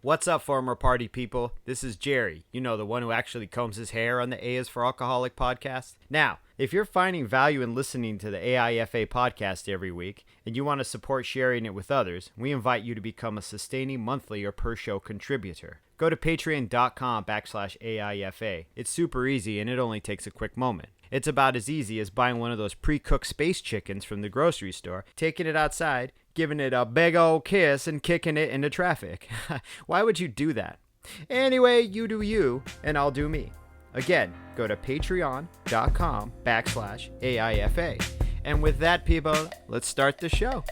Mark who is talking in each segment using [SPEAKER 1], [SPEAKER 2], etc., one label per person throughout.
[SPEAKER 1] What's up, former party people? This is Jerry, the one who actually combs his hair on the A is for Alcoholic podcast. Now, if you're finding value in listening to the AIFA podcast every week and you want to support sharing it with others, we invite you to become a sustaining monthly or per show contributor. Go to patreon.com/AIFA. It's super easy and it only takes a quick moment. It's about as easy as buying one of those pre-cooked space chickens from the grocery store, taking it outside, giving it a big old kiss, and kicking it into traffic. Why would you do that? Anyway, you do you, and I'll do me. Again, go to patreon.com/AIFA. And with that, people, let's start the show.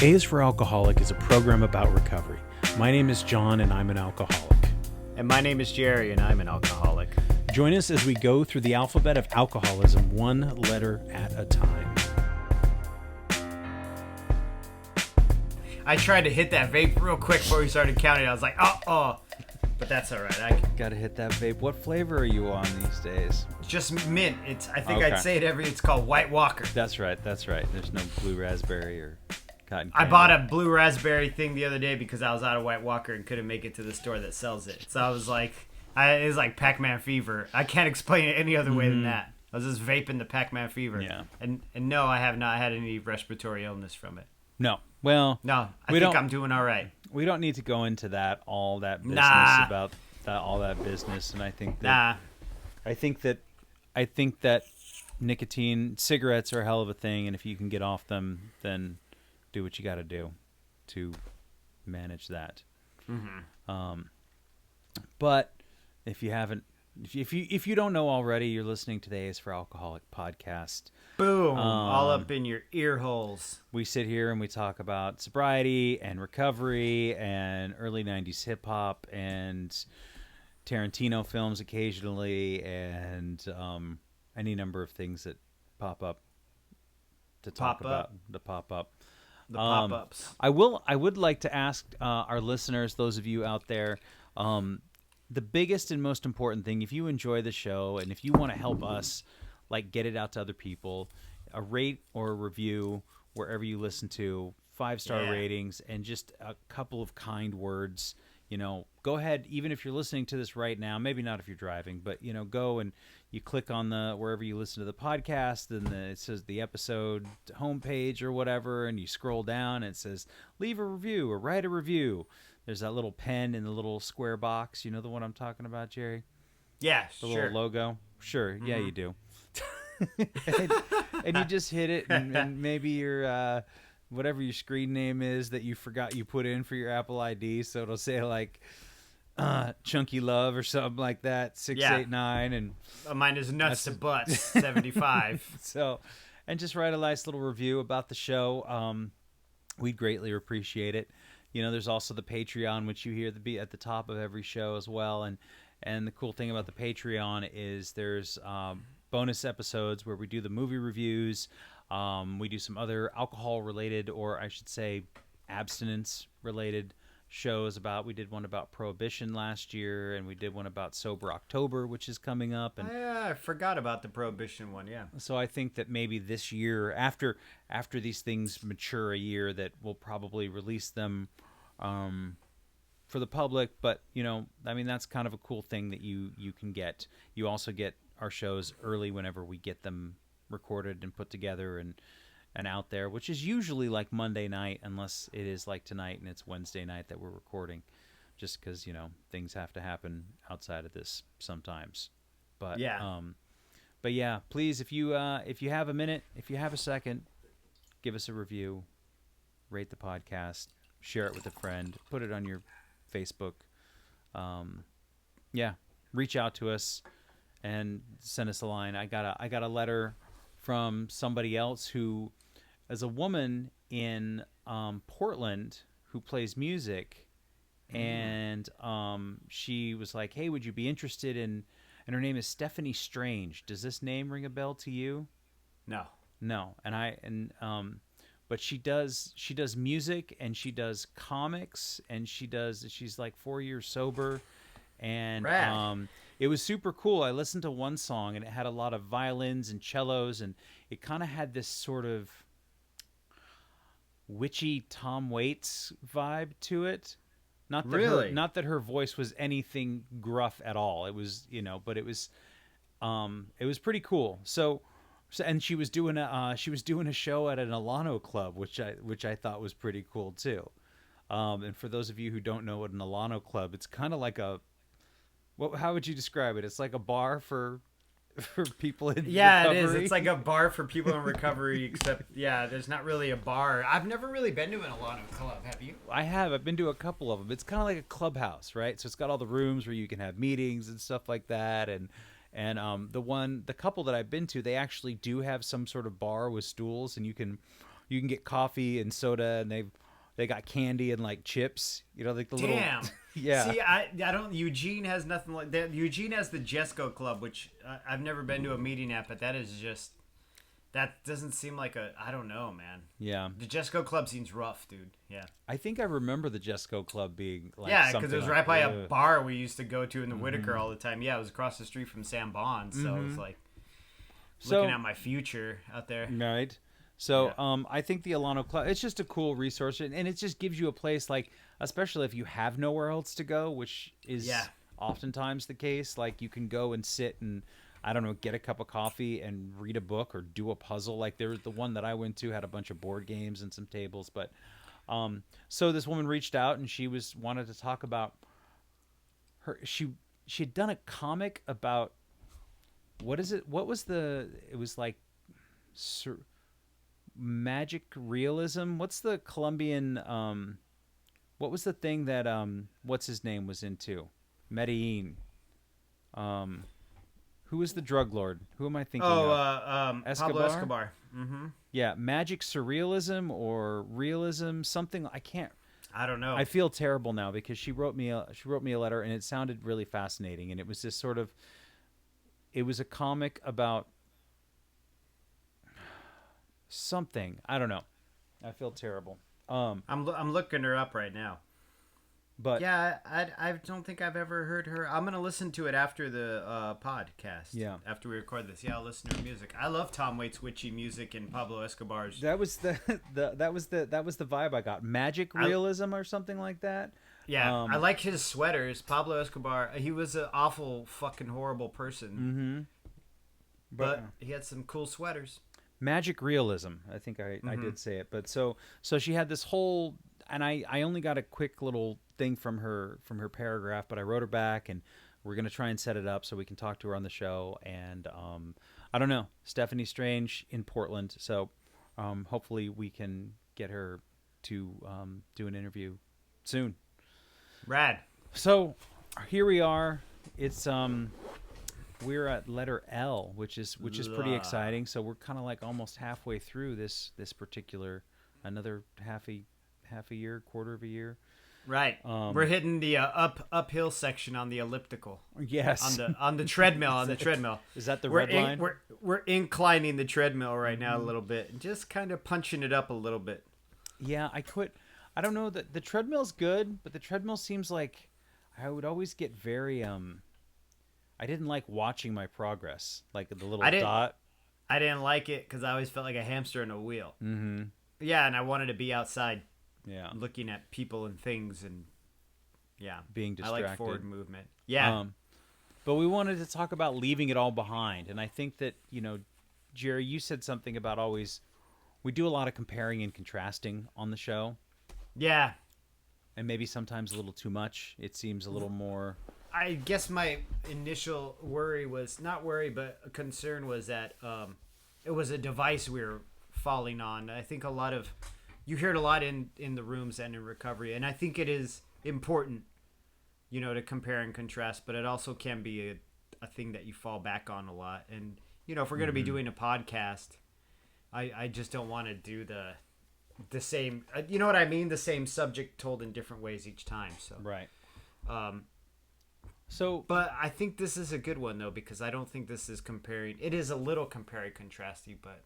[SPEAKER 2] A is for Alcoholic is a program about recovery. My name is John, and I'm an alcoholic.
[SPEAKER 1] And my name is Jerry, and I'm an alcoholic.
[SPEAKER 2] Join us as we go through the alphabet of alcoholism, one letter at a time.
[SPEAKER 1] I tried to hit that vape real quick before we started counting. I was like, oh. But that's all right.
[SPEAKER 3] Gotta hit that vape. What flavor are you on these days?
[SPEAKER 1] Just mint. I think I'd say it's called White Walker.
[SPEAKER 3] That's right. There's no blue raspberry or cotton candy.
[SPEAKER 1] I bought a blue raspberry thing the other day because I was out of White Walker and couldn't make it to the store that sells it. So I was like, it was like Pac-Man fever. I can't explain it any other way than that. I was just vaping the Pac-Man fever.
[SPEAKER 3] Yeah.
[SPEAKER 1] And no, I have not had any respiratory illness from it.
[SPEAKER 3] No. Well,
[SPEAKER 1] no, I think I'm doing all right.
[SPEAKER 3] We don't need to go into all that business about all that business. And I think that I think that nicotine cigarettes are a hell of a thing, and if you can get off them, then do what you got to do to manage that. Mm-hmm. But if you haven't, if you don't know already, you're listening to the A is for Alcoholic podcast.
[SPEAKER 1] Boom! All up in your ear holes.
[SPEAKER 3] We sit here and we talk about sobriety and recovery and early 90s hip hop and Tarantino films occasionally and any number of things that pop up to talk about. The pop-ups. I would like to ask our listeners, those of you out there, the biggest and most important thing, if you enjoy the show and if you want to help us get it out to other people, a rate or a review wherever you listen to, 5-star ratings, and just a couple of kind words. Go ahead, even if you're listening to this right now, maybe not if you're driving, but go and you click on wherever you listen to the podcast, and it says the episode homepage or whatever, and you scroll down and it says leave a review or write a review. There's that little pen in the little square box. You know the one I'm talking about, Jerry?
[SPEAKER 1] Yeah,
[SPEAKER 3] the little logo? Sure, mm-hmm. Yeah, you do. and you just hit it, and maybe your whatever your screen name is that you forgot you put in for your Apple ID, so it'll say Chunky Love or something like that, 689, and
[SPEAKER 1] mine is Nuts to Butts 75.
[SPEAKER 3] So, and just write a nice little review about the show. We'd greatly appreciate it. There's also the Patreon, which you hear at the top of every show as well, and the cool thing about the Patreon is there's bonus episodes where we do the movie reviews. We do some other alcohol-related, or I should say abstinence-related shows we did one about Prohibition last year, and we did one about Sober October, which is coming up. And
[SPEAKER 1] I forgot about the Prohibition one, yeah.
[SPEAKER 3] So I think that maybe this year, after these things mature a year, that we'll probably release them for the public. But, that's kind of a cool thing that you can get. You also get our shows early whenever we get them recorded and put together and out there, which is usually Monday night, unless it is like tonight and it's Wednesday night that we're recording, just because things have to happen outside of this sometimes. But yeah, please, if you have a minute, if you have a second, give us a review, rate the podcast, share it with a friend, put it on your Facebook. Reach out to us and send us a line. I got a letter from somebody else who is a woman in Portland who plays music, and she was like, "Hey, would you be interested in?" And her name is Stephanie Strange. Does this name ring a bell to you?
[SPEAKER 1] No.
[SPEAKER 3] But she does music, and she does comics, and she's 4 years sober, and
[SPEAKER 1] Rad.
[SPEAKER 3] It was super cool. I listened to one song, and it had a lot of violins and cellos, and it kind of had this sort of witchy Tom Waits vibe to it.
[SPEAKER 1] Really?
[SPEAKER 3] Not that her voice was anything gruff at all. It was, but it was pretty cool. So and she was doing a show at an Alano club, which I thought was pretty cool too. And for those of you who don't know what an Alano club, it's kind of like how would you describe it? It's like a bar for people in recovery.
[SPEAKER 1] It is. It's like a bar for people in recovery, except there's not really a bar. I've never really been to an Alano club. Have you?
[SPEAKER 3] I have. I've been to a couple of them. It's kind of like a clubhouse, right? So it's got all the rooms where you can have meetings and stuff like that. And the couple that I've been to, they actually do have some sort of bar with stools, and you can get coffee and soda, and they got candy and like chips, like the
[SPEAKER 1] Damn.
[SPEAKER 3] little. Yeah.
[SPEAKER 1] See, I don't. Eugene has nothing like that. Eugene has the Jesco Club, which I've never been to a meeting at, but that doesn't seem like I don't know, man.
[SPEAKER 3] Yeah.
[SPEAKER 1] The Jesco Club seems rough, dude. Yeah.
[SPEAKER 3] I think I remember the Jesco Club being like
[SPEAKER 1] because it was right by a bar we used to go to in the Whitaker all the time. Yeah, it was across the street from Sam Bond's, so it was like looking at my future out there.
[SPEAKER 3] Right. So I think the Alano Club, it's just a cool resource, and it just gives you a place, like, especially if you have nowhere else to go, which is oftentimes the case. Like, you can go and sit and, I don't know, get a cup of coffee and read a book or do a puzzle. Like, there was the one that I went to had a bunch of board games and some tables. But so this woman reached out, and she wanted to talk about her. She had done a comic about, what is it? It was like magic realism. What's the Colombian what was the thing that what's his name was into? Medellin. Who was the drug lord? Who am I thinking of?
[SPEAKER 1] Pablo Escobar. Mm-hmm.
[SPEAKER 3] Yeah, magic surrealism or realism, something.
[SPEAKER 1] I don't know.
[SPEAKER 3] I feel terrible now because she wrote me a letter, and it sounded really fascinating, and it was just sort of, it was a comic about something. I don't know. I feel terrible.
[SPEAKER 1] I'm looking her up right now.
[SPEAKER 3] But
[SPEAKER 1] I don't think I've ever heard her. I'm gonna listen to it after the podcast.
[SPEAKER 3] Yeah.
[SPEAKER 1] After we record this, I'll listen to her music. I love Tom Waits' witchy music and Pablo Escobar's.
[SPEAKER 3] That was the vibe I got. Magic realism or something like that.
[SPEAKER 1] Yeah, I like his sweaters. Pablo Escobar. He was an awful, fucking horrible person.
[SPEAKER 3] Mm-hmm.
[SPEAKER 1] But he had some cool sweaters.
[SPEAKER 3] Magic realism. I think I did say it. But so she had this whole, and I only got a quick little thing from her paragraph, but I wrote her back, and we're going to try and set it up so we can talk to her on the show. And I don't know, Stephanie Strange in Portland. So hopefully we can get her to do an interview soon.
[SPEAKER 1] Rad.
[SPEAKER 3] So here we are. It's we're at letter L, which is pretty exciting. So we're kind of like almost halfway through this particular, another half a year, quarter of a year.
[SPEAKER 1] Right. We're hitting the uphill section on the elliptical.
[SPEAKER 3] Yes.
[SPEAKER 1] On the treadmill. Treadmill.
[SPEAKER 3] Is that the red line?
[SPEAKER 1] We're inclining the treadmill right now a little bit, and just kind of punching it up a little bit.
[SPEAKER 3] Yeah, I don't know, the treadmill's good, but the treadmill seems like I would always get very I didn't like watching my progress, like the little dot.
[SPEAKER 1] I didn't like it because I always felt like a hamster in a wheel.
[SPEAKER 3] Mm-hmm.
[SPEAKER 1] Yeah, and I wanted to be outside.
[SPEAKER 3] Yeah,
[SPEAKER 1] looking at people and things, and
[SPEAKER 3] being distracted.
[SPEAKER 1] I like forward movement. Yeah,
[SPEAKER 3] but we wanted to talk about leaving it all behind, and I think that Jerry, you said something about we do a lot of comparing and contrasting on the show.
[SPEAKER 1] Yeah,
[SPEAKER 3] and maybe sometimes a little too much. It seems a little more.
[SPEAKER 1] I guess my initial worry was not worry, but a concern was that it was a device we were falling on. I think you hear it a lot in the rooms and in recovery, and I think it is important, to compare and contrast, but it also can be a thing that you fall back on a lot. And, if we're going to be doing a podcast, I just don't want to do the same, you know what I mean? The same subject told in different ways each time. So
[SPEAKER 3] Right.
[SPEAKER 1] But I think this is a good one, though, because I don't think this is comparing. It is a little comparing contrasty, but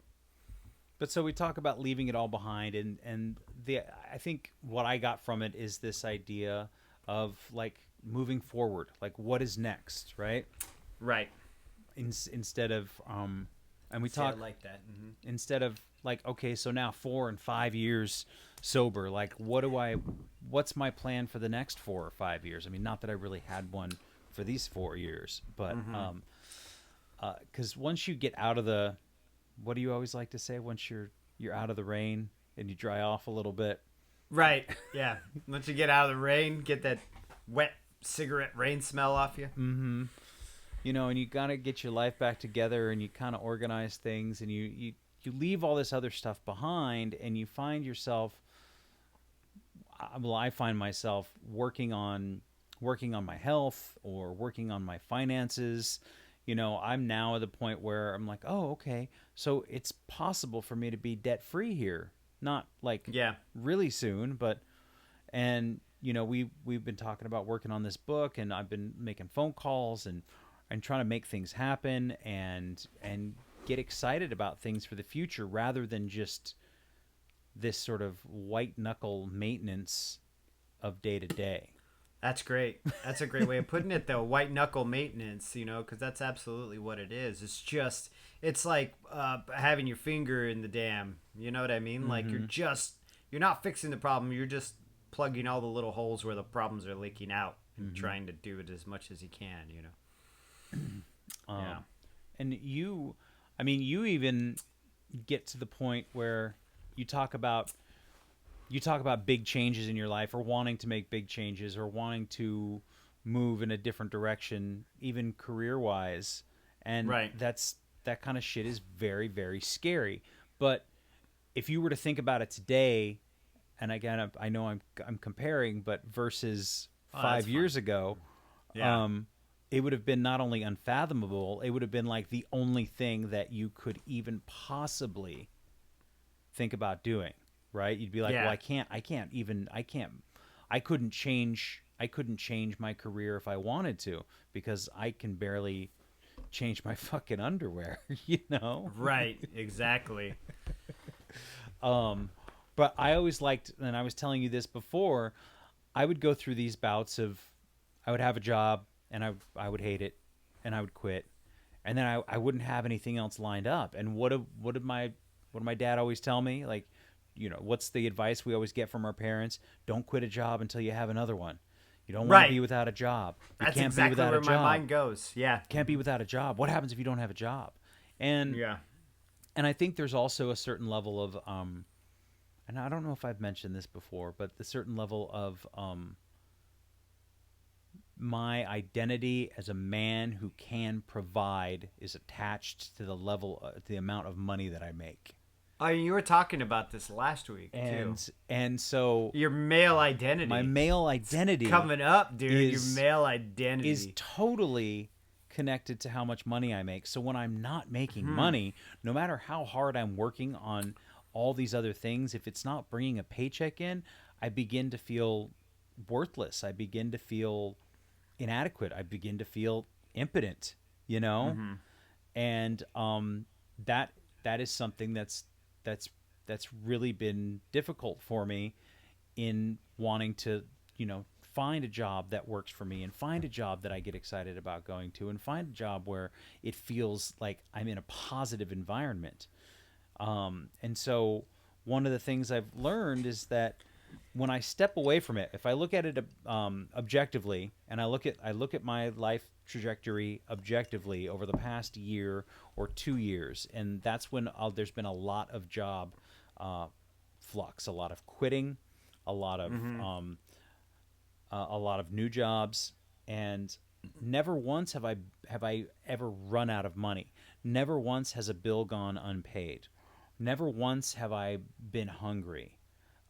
[SPEAKER 3] so we talk about leaving it all behind, and I think what I got from it is this idea of like moving forward, like what is next, right?
[SPEAKER 1] Right.
[SPEAKER 3] Instead of and we
[SPEAKER 1] talk
[SPEAKER 3] talk
[SPEAKER 1] like that. Mm-hmm.
[SPEAKER 3] Instead of like, okay, so now 4 and 5 years sober? Like, what's my plan for the next 4 or 5 years? I mean, not that I really had one for these 4 years, but because once you get out of the, what do you always like to say? Once you're out of the rain and you dry off a little bit.
[SPEAKER 1] Right. Yeah. Once you get out of the rain, get that wet cigarette rain smell off you.
[SPEAKER 3] Mm-hmm. You know, and you gotta get your life back together, and you kind of organize things, and you leave all this other stuff behind, and you find yourself. Well, I find myself working on my health or working on my finances. You know, I'm now at the point where I'm like, oh, okay, so it's possible for me to be debt free here. Not like
[SPEAKER 1] Yeah.
[SPEAKER 3] really soon, but and you know, we've been talking about working on this book, and I've been making phone calls and trying to make things happen and get excited about things for the future rather than just this sort of white knuckle maintenance of day to day.
[SPEAKER 1] That's great. That's a great way of putting it, though. White knuckle maintenance, you know, because that's absolutely what it is. It's like having your finger in the dam. You know what I mean? Like you're not fixing the problem. You're just plugging all the little holes where the problems are leaking out and trying to do it as much as you can, you know? Yeah.
[SPEAKER 3] And you even get to the point where you talk about big changes in your life, or wanting to make big changes, or wanting to move in a different direction, even career-wise. And
[SPEAKER 1] Right.
[SPEAKER 3] that kind of shit is very, very scary. But if you were to think about it today, and again, I know I'm comparing, but versus
[SPEAKER 1] Oh,
[SPEAKER 3] 5
[SPEAKER 1] that's
[SPEAKER 3] years ago,
[SPEAKER 1] Yeah.
[SPEAKER 3] it would have been not only unfathomable, it would have been like the only thing that you could even possibly think about doing. Right? You'd be like,
[SPEAKER 1] Yeah.
[SPEAKER 3] well, I couldn't change my career if I wanted to, because I can barely change my fucking underwear, you know?
[SPEAKER 1] Right. Exactly.
[SPEAKER 3] But I always liked, and I was telling you this before, I would go through these bouts of, I would have a job and I would hate it and I would quit. And then I wouldn't have anything else lined up. And what did my dad always tell me? Like, you know, what's the advice we always get from our parents? Don't quit a job until you have another one. You don't want
[SPEAKER 1] Right.
[SPEAKER 3] to be without a job. You
[SPEAKER 1] That's
[SPEAKER 3] can't
[SPEAKER 1] exactly
[SPEAKER 3] be without
[SPEAKER 1] where
[SPEAKER 3] a
[SPEAKER 1] my
[SPEAKER 3] job.
[SPEAKER 1] mind goes. Yeah.
[SPEAKER 3] Can't be without a job. What happens if you don't have a job? And
[SPEAKER 1] Yeah.
[SPEAKER 3] and I think there's also a certain level of and I don't know if I've mentioned this before, but the certain level of my identity as a man who can provide is attached to the level, the amount of money that I make.
[SPEAKER 1] Oh, you were talking about this last week too.
[SPEAKER 3] And so
[SPEAKER 1] Your male identity.
[SPEAKER 3] my male identity
[SPEAKER 1] Coming up, dude.
[SPEAKER 3] is-
[SPEAKER 1] Your male identity.
[SPEAKER 3] is totally connected to how much money I make. So when I'm not making money, no matter how hard I'm working on all these other things, if it's not bringing a paycheck in, I begin to feel worthless. I begin to feel inadequate. I begin to feel impotent, you know? And that is something that's really been difficult for me in wanting to, you know, find a job that works for me, and find a job that I get excited about going to, and find a job where it feels like I'm in a positive environment. And so one of the things I've learned is that when I step away from it, if I look at it objectively, and I look at my life trajectory objectively over the past year or 2 years, and that's when there's been a lot of job flux, a lot of quitting, a lot of new jobs, and never once have I ever run out of money. Never once has a bill gone unpaid. Never once have I been hungry.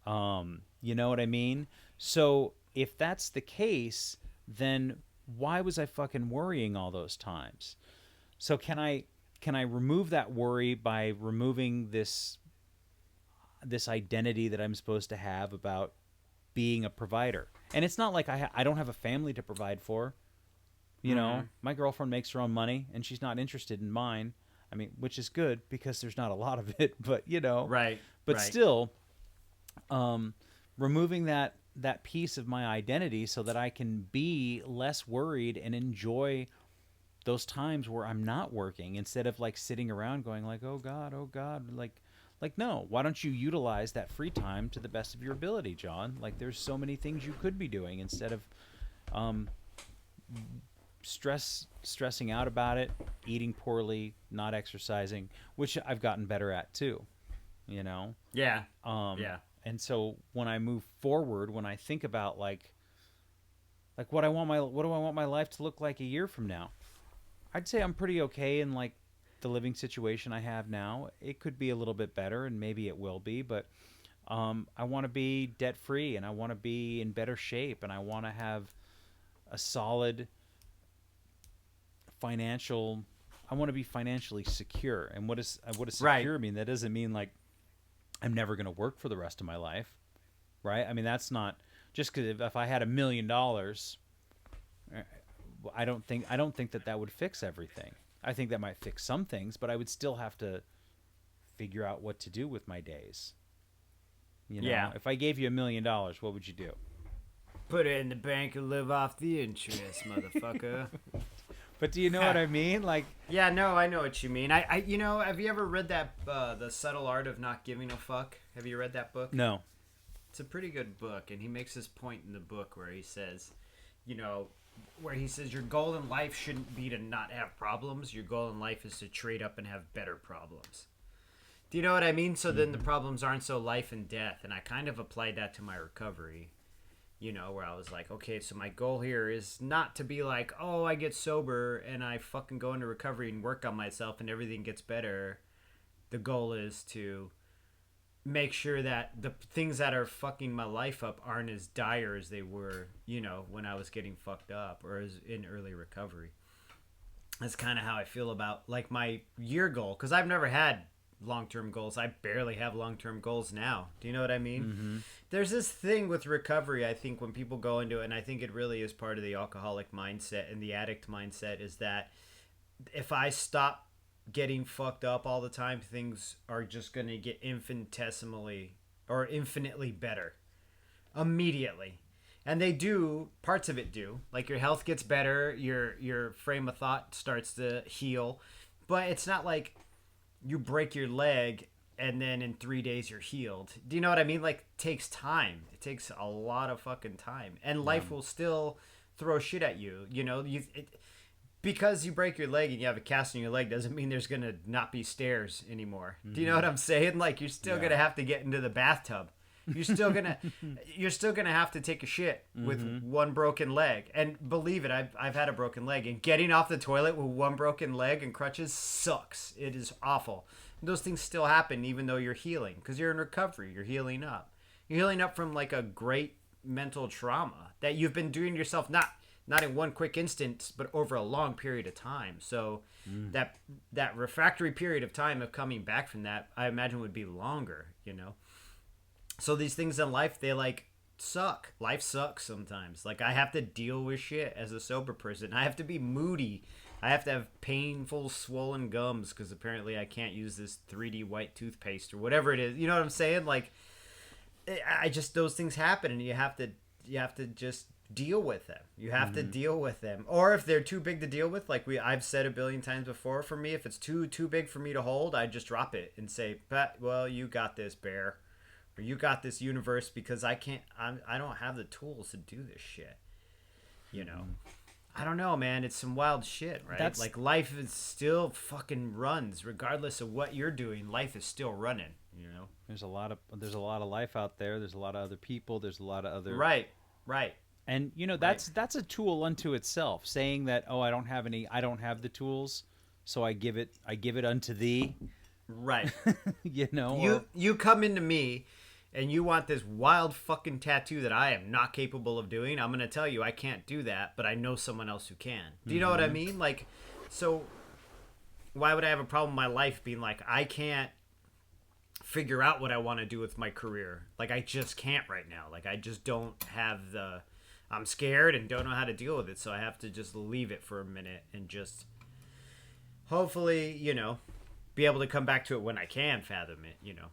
[SPEAKER 3] You know what I mean? So if that's the case, then why was I fucking worrying all those times? So can I remove that worry by removing this identity that I'm supposed to have about being a provider? And it's not like I don't have a family to provide for. You know, my girlfriend makes her own money and she's not interested in mine. I mean, which is good because there's not a lot of it, but you know.
[SPEAKER 1] Right.
[SPEAKER 3] But
[SPEAKER 1] right.
[SPEAKER 3] still, removing that piece of my identity so that I can be less worried and enjoy those times where I'm not working, instead of like sitting around going like, oh God, like Like, no, why don't you utilize that free time to the best of your ability, John? Like, there's so many things you could be doing instead of um, stressing out about it, eating poorly, not exercising, which I've gotten better at too, you know?
[SPEAKER 1] Yeah.
[SPEAKER 3] Um,
[SPEAKER 1] Yeah.
[SPEAKER 3] and so when I move forward, when I think about like what do I want my life to look like a year from now? I'd say I'm pretty okay in like the living situation I have now. It could be a little bit better, and maybe it will be, but I want to be debt free, and I want to be in better shape, and I want to have a solid financial. I want to be financially secure. And what does
[SPEAKER 1] Right.
[SPEAKER 3] secure mean? That doesn't mean like I'm never going to work for the rest of my life, right? I mean, that's not just because if I had $1 million, I don't think that would fix everything. I think that might fix some things, but I would still have to figure out what to do with my days. You know,
[SPEAKER 1] Yeah.
[SPEAKER 3] if I gave you $1 million, what would you do?
[SPEAKER 1] Put it in the bank and live off the interest, motherfucker.
[SPEAKER 3] But do you know what I mean? Like,
[SPEAKER 1] Yeah, no, I know what you mean. You know, have you ever read that, The Subtle Art of Not Giving a Fuck? Have you read that book?
[SPEAKER 3] no.
[SPEAKER 1] It's a pretty good book, and he makes this point in the book where he says, you know, where he says your goal in life shouldn't be to not have problems. Your goal in life is to trade up and have better problems. Do you know what I mean? So then the problems aren't so life and death, and I kind of applied that to my recovery. You know, where I was like, okay, so my goal here is not to be like, oh, I get sober and I fucking go into recovery and work on myself and everything gets better. The goal is to make sure that the things that are fucking my life up aren't as dire as they were, you know, when I was getting fucked up or as in early recovery. That's kind of how I feel about like my year goal, because I've never had long-term goals. I barely have long-term goals now. Do you know what I mean?
[SPEAKER 3] Mm-hmm.
[SPEAKER 1] There's this thing with recovery, I think, when people go into it, and I think it really is part of the alcoholic mindset and the addict mindset, is that if I stop getting fucked up all the time, things are just going to get infinitesimally or infinitely better immediately. And they do, parts of it do. Like your health gets better, your frame of thought starts to heal, but it's not like you break your leg and then in 3 days you're healed. Do you know what I mean? Like, it takes time. It takes a lot of fucking time, and life will still throw shit at you. You know, because you break your leg and you have a cast on your leg doesn't mean there's gonna not be stairs anymore. Do you know what I'm saying? Like, you're still gonna have to get into the bathtub. You're still gonna have to take a shit with one broken leg. And believe it, I've had a broken leg, and getting off the toilet with one broken leg and crutches sucks. It is awful. And those things still happen even though you're healing, because you're in recovery. You're healing up. You're healing up from like a great mental trauma that you've been doing yourself, not in one quick instance, but over a long period of time. So that refractory period of time of coming back from that, I imagine, would be longer, you know? So these things in life, they like suck. Life sucks sometimes. Like, I have to deal with shit as a sober person. I have to be moody. I have to have painful, swollen gums because apparently I can't use this 3D white toothpaste or whatever it is. You know what I'm saying? Like, I just, those things happen, and you have to just deal with them. You have to deal with them. Or if they're too big to deal with, like I've said a billion times before, for me, if it's too big for me to hold, I just drop it and say, Pat, well, you got this, bear. Or you got this, universe, because I don't have the tools to do this shit. You know? I don't know, man. It's some wild shit, right? Like, life is still fucking runs. Regardless of what you're doing, life is still running, you know?
[SPEAKER 3] There's a lot of life out there. There's a lot of other people. There's a lot of other
[SPEAKER 1] Right.
[SPEAKER 3] And you know, that's a tool unto itself. Saying that, oh, I don't have the tools, so I give it unto thee.
[SPEAKER 1] Right.
[SPEAKER 3] You know,
[SPEAKER 1] you come into me and you want this wild fucking tattoo that I am not capable of doing. I'm going to tell you I can't do that, but I know someone else who can. Do you know what I mean? Like, so why would I have a problem in my life being like, I can't figure out what I want to do with my career? Like, I just can't right now. Like, I just don't have I'm scared and don't know how to deal with it, so I have to just leave it for a minute and just hopefully, you know, be able to come back to it when I can fathom it, you know.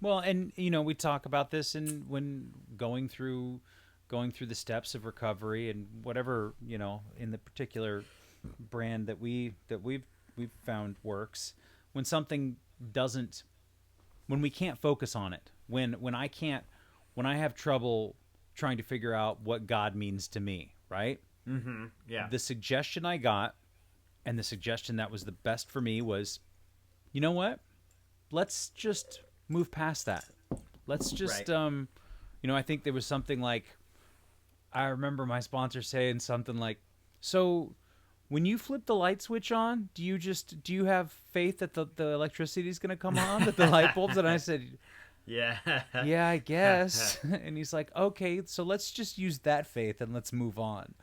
[SPEAKER 3] Well, and you know, we talk about this when going through the steps of recovery and whatever, you know, in the particular brand that we've found works. When something doesn't when we can't focus on it, when I have trouble trying to figure out what God means to me, right?
[SPEAKER 1] Mm-hmm. Yeah.
[SPEAKER 3] The suggestion I got, and the suggestion that was the best for me, was, you know what? Let's just move past that. Let's just,
[SPEAKER 1] Right.
[SPEAKER 3] I think there was something like, I remember my sponsor saying something like, so when you flip the light switch on, do you have faith that the electricity is going to come on, that the light bulbs? And I said,
[SPEAKER 1] Yeah.
[SPEAKER 3] yeah, I guess. And he's like, okay, so let's just use that faith and let's move on.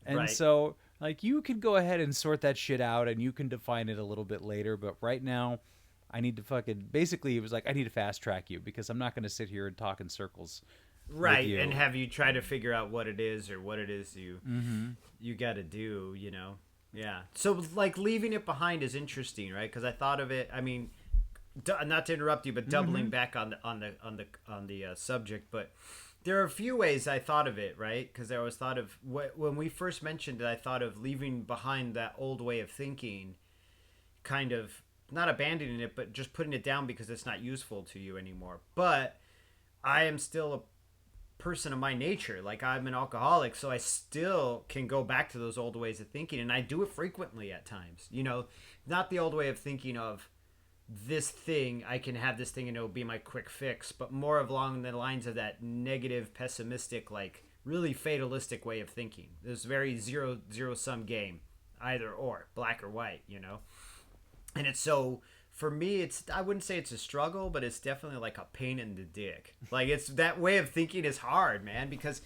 [SPEAKER 3] And
[SPEAKER 1] Right.
[SPEAKER 3] so, like, you can go ahead and sort that shit out and you can define it a little bit later. But right now, I need to basically, it was like, I need to fast track you because I'm not going to sit here and talk in circles with
[SPEAKER 1] Right. And
[SPEAKER 3] you.
[SPEAKER 1] have you try to figure out what it is or what it is
[SPEAKER 3] Mm-hmm.
[SPEAKER 1] you got to do, you know? Yeah. So like leaving it behind is interesting, right? Because I thought of it. I mean, not to interrupt you, but doubling
[SPEAKER 3] Mm-hmm.
[SPEAKER 1] back on the subject, but there are a few ways I thought of it, right? Because I always thought of when we first mentioned it, I thought of leaving behind that old way of thinking, kind of not abandoning it, but just putting it down because it's not useful to you anymore. But I am still a person of my nature. Like I'm an alcoholic, so I still can go back to those old ways of thinking, and I do it frequently at times. You know, not the old way of thinking of this thing, I can have this thing and it'll be my quick fix, but more of along the lines of that negative, pessimistic, like really fatalistic way of thinking. This very zero sum game, either or, black or white, you know. And it's so for me, it's I wouldn't say it's a struggle, but it's definitely like a pain in the dick. Like it's that way of thinking is hard, man, because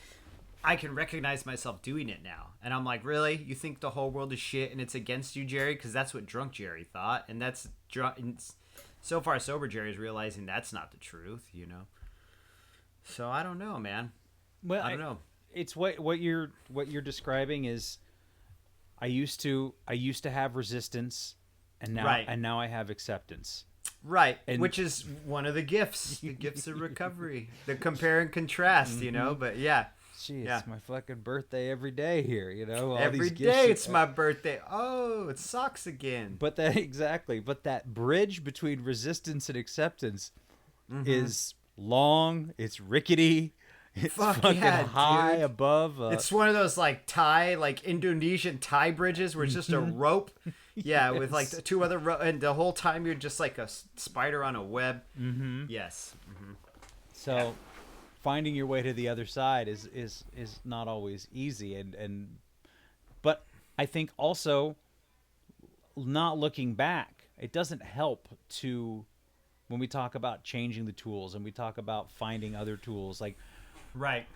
[SPEAKER 1] I can recognize myself doing it now. And I'm like, really? You think the whole world is shit and it's against you, Jerry? Because that's what drunk Jerry thought. And that's drunk. So far, sober Jerry is realizing that's not the truth, you know? So I don't know, man.
[SPEAKER 3] Well,
[SPEAKER 1] I don't know.
[SPEAKER 3] it's what you're describing is I used to have resistance, and
[SPEAKER 1] Right.
[SPEAKER 3] now I have acceptance.
[SPEAKER 1] Right.
[SPEAKER 3] And
[SPEAKER 1] Which is one of the gifts of recovery, the compare and contrast, you know? But yeah.
[SPEAKER 3] gee,
[SPEAKER 1] Yeah.
[SPEAKER 3] it's my fucking birthday every day here, all
[SPEAKER 1] Every
[SPEAKER 3] these gifts.
[SPEAKER 1] day it's my birthday. Oh, it sucks again.
[SPEAKER 3] But that exactly, but that bridge between resistance and acceptance is long. It's rickety. It's
[SPEAKER 1] Fuck
[SPEAKER 3] fucking
[SPEAKER 1] yeah,
[SPEAKER 3] high
[SPEAKER 1] dude.
[SPEAKER 3] above.
[SPEAKER 1] It's one of those like like Indonesian Thai bridges where it's just a rope. Yeah, with like
[SPEAKER 3] Yes.
[SPEAKER 1] two other and the whole time you're just like a spider on a web. Mm-hmm. Yes. Mm-hmm.
[SPEAKER 3] So finding your way to the other side is not always easy, and but I think also not looking back, it doesn't help to when we talk about changing the tools and we talk about finding other tools, like
[SPEAKER 1] Right.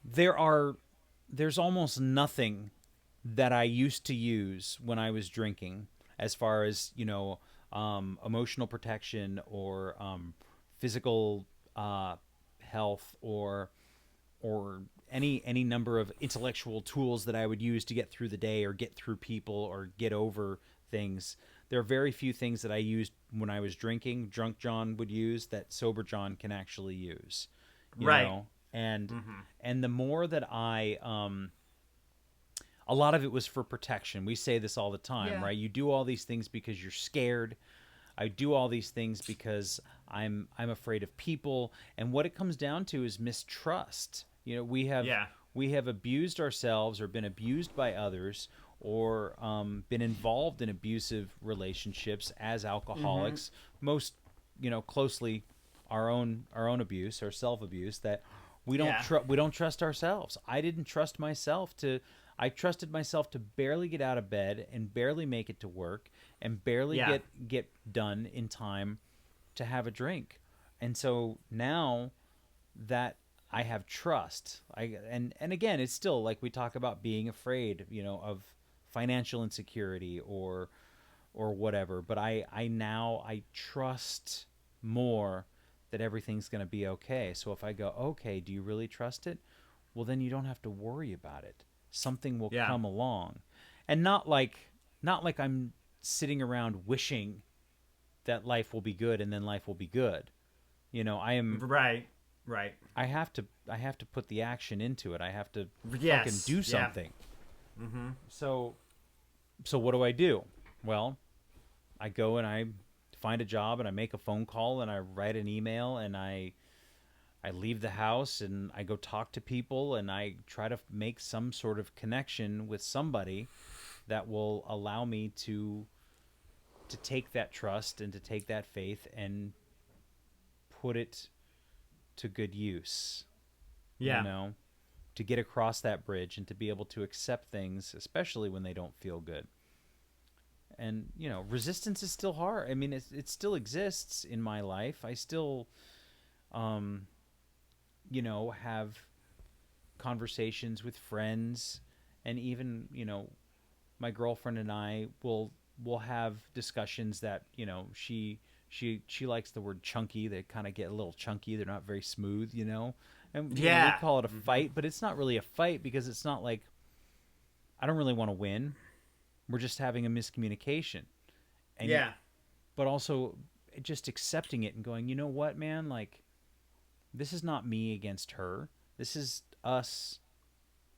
[SPEAKER 3] there's almost nothing that I used to use when I was drinking as far as emotional protection or physical health or any number of intellectual tools that I would use to get through the day or get through people or get over things. There are very few things that I used when I was drinking, drunk John would use, that sober John can actually use. You
[SPEAKER 1] Right.
[SPEAKER 3] know? And the more that I a lot of it was for protection. We say this all the time,
[SPEAKER 1] Yeah.
[SPEAKER 3] right? You do all these things because you're scared. I do all these things because I'm afraid of people, and what it comes down to is mistrust.
[SPEAKER 1] Yeah.
[SPEAKER 3] We have abused ourselves or been abused by others or been involved in abusive relationships as alcoholics. Most closely our own abuse, our self abuse, that we don't
[SPEAKER 1] Yeah.
[SPEAKER 3] we don't trust ourselves. I didn't trust myself to. I trusted myself to barely get out of bed and barely make it to work and barely
[SPEAKER 1] Yeah.
[SPEAKER 3] get done in time to have a drink. And so now that I have trust, and again, it's still like we talk about being afraid, of financial insecurity or whatever. But I now trust more that everything's going to be okay. So if I go, okay, do you really trust it? Well, then you don't have to worry about it. Something will
[SPEAKER 1] Yeah.
[SPEAKER 3] come along, and not like I'm sitting around wishing that life will be good and then life will be good. I am.
[SPEAKER 1] Right. Right.
[SPEAKER 3] I have to put the action into it. I have to
[SPEAKER 1] Yes.
[SPEAKER 3] fucking do
[SPEAKER 1] Yeah.
[SPEAKER 3] something. So what do? Well, I go and I find a job and I make a phone call and I write an email and I leave the house and I go talk to people and I try to make some sort of connection with somebody that will allow me to take that trust and to take that faith and put it to good use.
[SPEAKER 1] Yeah.
[SPEAKER 3] You know, to get across that bridge and to be able to accept things, especially when they don't feel good. And, you know, resistance is still hard. I mean, it still exists in my life. I still, you know, have conversations with friends, and even, you know, my girlfriend and I will have discussions that, you know, she likes the word chunky. They kind of get a little chunky. They're not very smooth, you know. And you know, we call it a fight, but it's not really a fight because it's not like I don't really want to win. We're just having a miscommunication. And but also just accepting it and going, you know what, man, like this is not me against her. This is us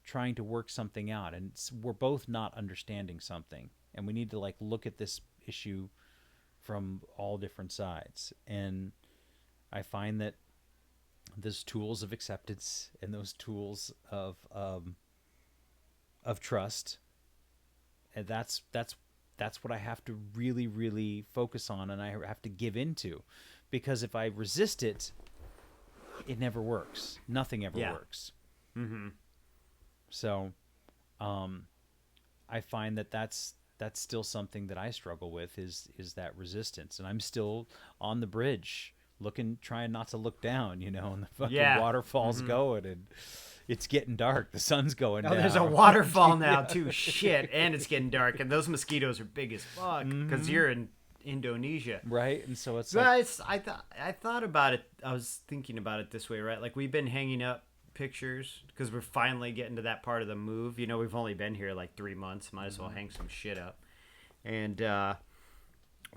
[SPEAKER 3] trying to work something out, and we're both not understanding something, and we need to like look at this issue from all different sides. And I find that those tools of acceptance and those tools of trust, and that's what I have to really, really focus on, and I have to give into, because if I resist it, it never works. Nothing ever works.
[SPEAKER 1] Mm-hmm.
[SPEAKER 3] So, I find that that's still something that I struggle with is that resistance, and I'm still on the bridge, trying not to look down, you know, and the fucking waterfall's going, and it's getting dark. The sun's going down.
[SPEAKER 1] There's a waterfall now too. Shit, and it's getting dark, and those mosquitoes are big as fuck because you're in Indonesia,
[SPEAKER 3] right? And so it's
[SPEAKER 1] I thought about it. I was thinking about it this way, right? Like we've been hanging up pictures because we're finally getting to that part of the move. You know, we've only been here like 3 months. Might as well hang some shit up. And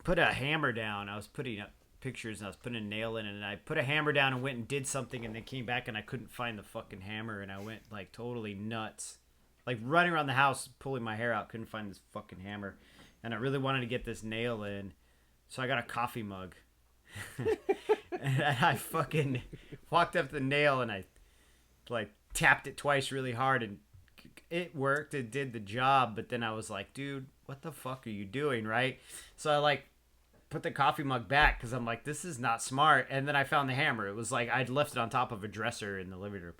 [SPEAKER 1] put a hammer down. I was putting up pictures and I was putting a nail in it, and I put a hammer down and went and did something, and then came back and I couldn't find the fucking hammer, and I went like totally nuts, like running around the house pulling my hair out, couldn't find this fucking hammer, and I really wanted to get this nail in, so I got a coffee mug. And I fucking walked up the nail and I like tapped it twice really hard, and it worked. It did the job. But then I was like, dude, what the fuck are you doing, right? So I like put the coffee mug back because I'm like, this is not smart. And then I found the hammer. It was like I'd left it on top of a dresser in the living room.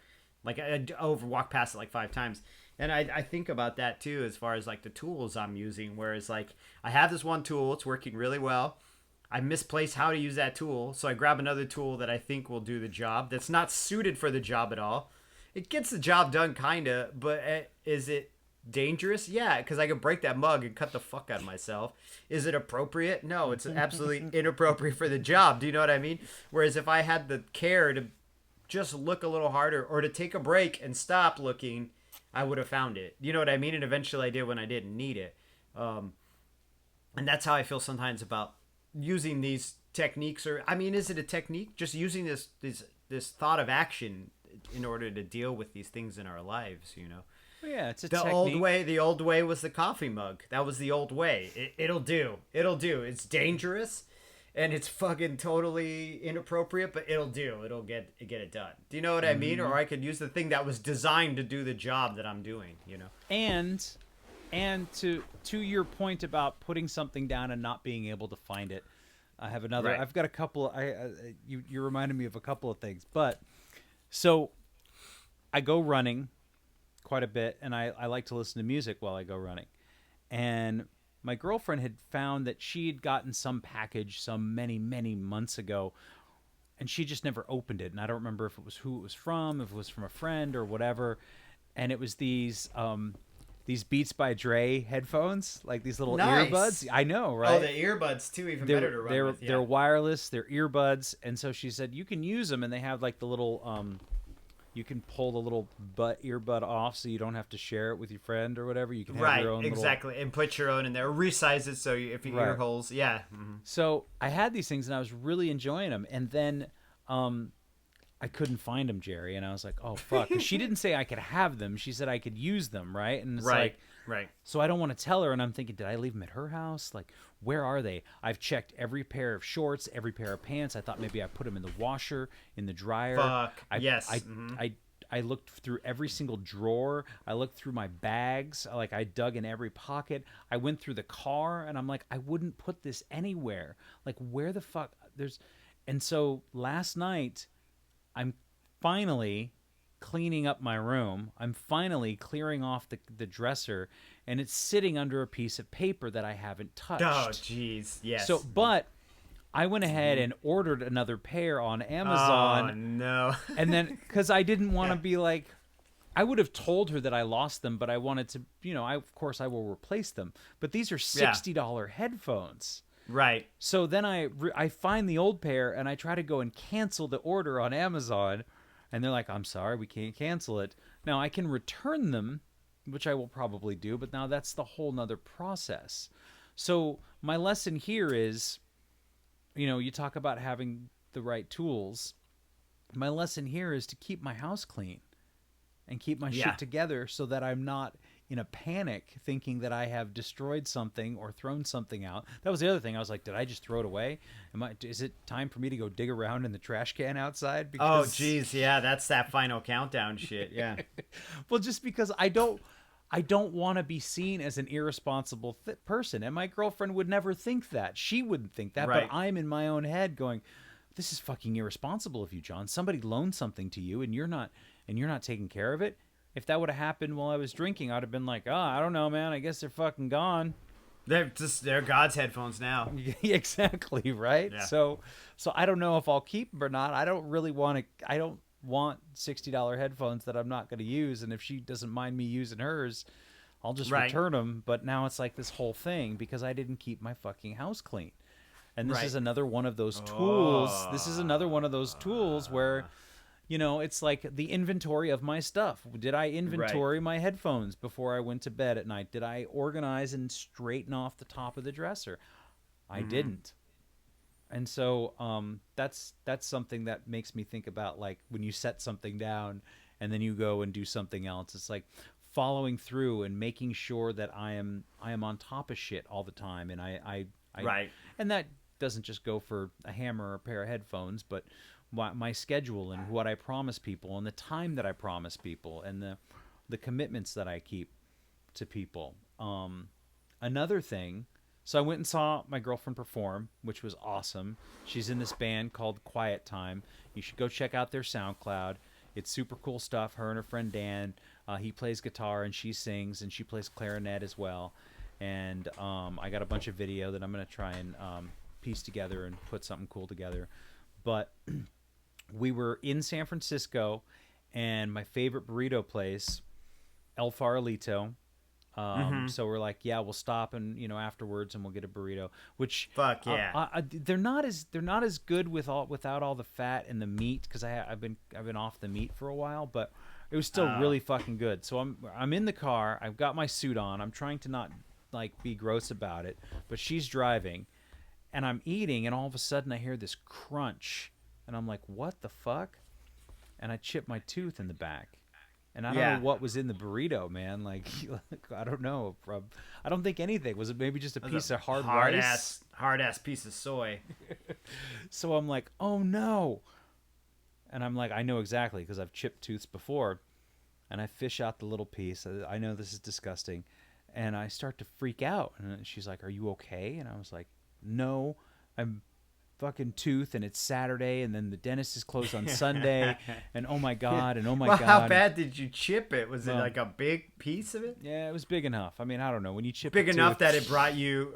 [SPEAKER 1] Like I'd walked past it like 5 times. And I think about that too, as far as like the tools I'm using, whereas like I have this one tool, it's working really well. I misplaced how to use that tool, so I grab another tool that I think will do the job that's not suited for the job at all. It gets the job done, kind of, but is it dangerous? Yeah, because I could break that mug and cut the fuck out of myself. Is it appropriate? No, it's absolutely inappropriate for the job. Do you know what I mean? Whereas if I had the care to just look a little harder or to take a break and stop looking, I would have found it. You know what I mean? And eventually I did when I didn't need it. And that's how I feel sometimes about using these techniques. Or I mean, is it a technique? Just using this thought of action in order to deal with these things in our lives, you know?
[SPEAKER 3] Yeah, it's a
[SPEAKER 1] technique. The old way was the coffee mug. That was the old way. It'll do. It's dangerous and it's fucking totally inappropriate, but it'll do. It'll get it done. Do you know what I mean? Or I could use the thing that was designed to do the job that I'm doing, you know?
[SPEAKER 3] And to your point about putting something down and not being able to find it, I have another. Right. I've got a couple. You reminded me of a couple of things. But so I go running quite a bit, and I like to listen to music while I go running. And my girlfriend had found that she had gotten some package many months ago, and she just never opened it. And I don't remember if it was who it was from, if it was from a friend or whatever. And it was these Beats by Dre headphones, like these little earbuds. I know, right?
[SPEAKER 1] Oh, the earbuds too, even better to run with. Yeah.
[SPEAKER 3] They're wireless, they're earbuds, and so she said you can use them, and they have like the little you can pull the little earbud off, so you don't have to share it with your friend or whatever. You can have your own
[SPEAKER 1] exactly, and put your own in there. Resize it so if your ear holes, yeah.
[SPEAKER 3] So I had these things, and I was really enjoying them, and then I couldn't find them, Jerry. And I was like, oh, fuck. 'Cause she didn't say I could have them. She said I could use them, right? And it's like,
[SPEAKER 1] Right.
[SPEAKER 3] so I don't want to tell her. And I'm thinking, did I leave them at her house? Like, where are they? I've checked every pair of shorts, every pair of pants. I thought maybe I put them in the washer, in the dryer.
[SPEAKER 1] Fuck. Yes.
[SPEAKER 3] I looked through every single drawer. I looked through my bags. Like, I dug in every pocket. I went through the car, and I'm like, I wouldn't put this anywhere. Like, where the fuck? And so last night, I'm finally cleaning up my room. I'm finally clearing off the dresser, and it's sitting under a piece of paper that I haven't touched.
[SPEAKER 1] Oh, jeez. Yes.
[SPEAKER 3] So, but I went ahead and ordered another pair on Amazon.
[SPEAKER 1] Oh, no.
[SPEAKER 3] And then, because I didn't want to be like, I would have told her that I lost them, but I wanted to, of course I will replace them. But these are $60 headphones.
[SPEAKER 1] Right.
[SPEAKER 3] So then I find the old pair, and I try to go and cancel the order on Amazon. And they're like, I'm sorry, we can't cancel it. Now, I can return them, which I will probably do, but now that's the whole nother process. So my lesson here is, you talk about having the right tools. My lesson here is to keep my house clean and keep my shit together so that I'm not in a panic thinking that I have destroyed something or thrown something out. That was the other thing. I was like, did I just throw it away? Is it time for me to go dig around in the trash can outside?
[SPEAKER 1] Oh, geez. Yeah, that's that final countdown shit. Yeah.
[SPEAKER 3] Well, just because I don't want to be seen as an irresponsible person. And my girlfriend would never think that. She wouldn't think that.
[SPEAKER 1] Right.
[SPEAKER 3] But I'm in my own head going, this is fucking irresponsible of you, John. Somebody loaned something to you and you're not taking care of it. If that would have happened while I was drinking, I'd have been like, oh, I don't know, man. I guess they're fucking gone.
[SPEAKER 1] They're God's headphones now.
[SPEAKER 3] Exactly, right?
[SPEAKER 1] Yeah.
[SPEAKER 3] So I don't know if I'll keep them or not. I don't want $60 headphones that I'm not going to use. And if she doesn't mind me using hers, I'll just return them. But now it's like this whole thing because I didn't keep my fucking house clean. And this is another one of those tools. This is another one of those tools where, it's like the inventory of my stuff. Did I inventory my headphones before I went to bed at night? Did I organize and straighten off the top of the dresser? I didn't. And so that's something that makes me think about, like, when you set something down and then you go and do something else. It's like following through and making sure that I am on top of shit all the time. And I and that doesn't just go for a hammer or a pair of headphones, but my schedule and what I promise people and the time that I promise people and the commitments that I keep to people. Another thing, so I went and saw my girlfriend perform, which was awesome. She's in this band called Quiet Time. You should go check out their SoundCloud. It's super cool stuff. Her and her friend Dan, he plays guitar and she sings, and she plays clarinet as well. And I got a bunch of video that I'm going to try and piece together and put something cool together. But we were in San Francisco, and my favorite burrito place, El Farolito. So we're like, yeah, we'll stop and afterwards, and we'll get a burrito. Which
[SPEAKER 1] fuck yeah,
[SPEAKER 3] they're not as good without all the fat and the meat, because I've been off the meat for a while, but it was still really fucking good. So I'm in the car. I've got my suit on. I'm trying to not like be gross about it, but she's driving, and I'm eating, and all of a sudden I hear this crunch, and I'm like, what the fuck? And I chipped my tooth in the back. And I don't know what was in the burrito, man. Like I don't know. I don't think anything. Was it maybe just a piece of hard rice?
[SPEAKER 1] Hard ass piece of soy.
[SPEAKER 3] So I'm like, oh no. And I'm like, I know exactly, because I've chipped tooths before. And I fish out the little piece. I know this is disgusting. And I start to freak out. And she's like, are you okay? And I was like, no, I'm fucking tooth, and it's Saturday, and then the dentist is closed on Sunday, and oh my god, and oh my god.
[SPEAKER 1] How bad did you chip it? Was it like a big piece of it?
[SPEAKER 3] Yeah, it was big enough. I mean, I don't know, when you chip
[SPEAKER 1] big
[SPEAKER 3] a
[SPEAKER 1] enough
[SPEAKER 3] tooth,
[SPEAKER 1] that it brought you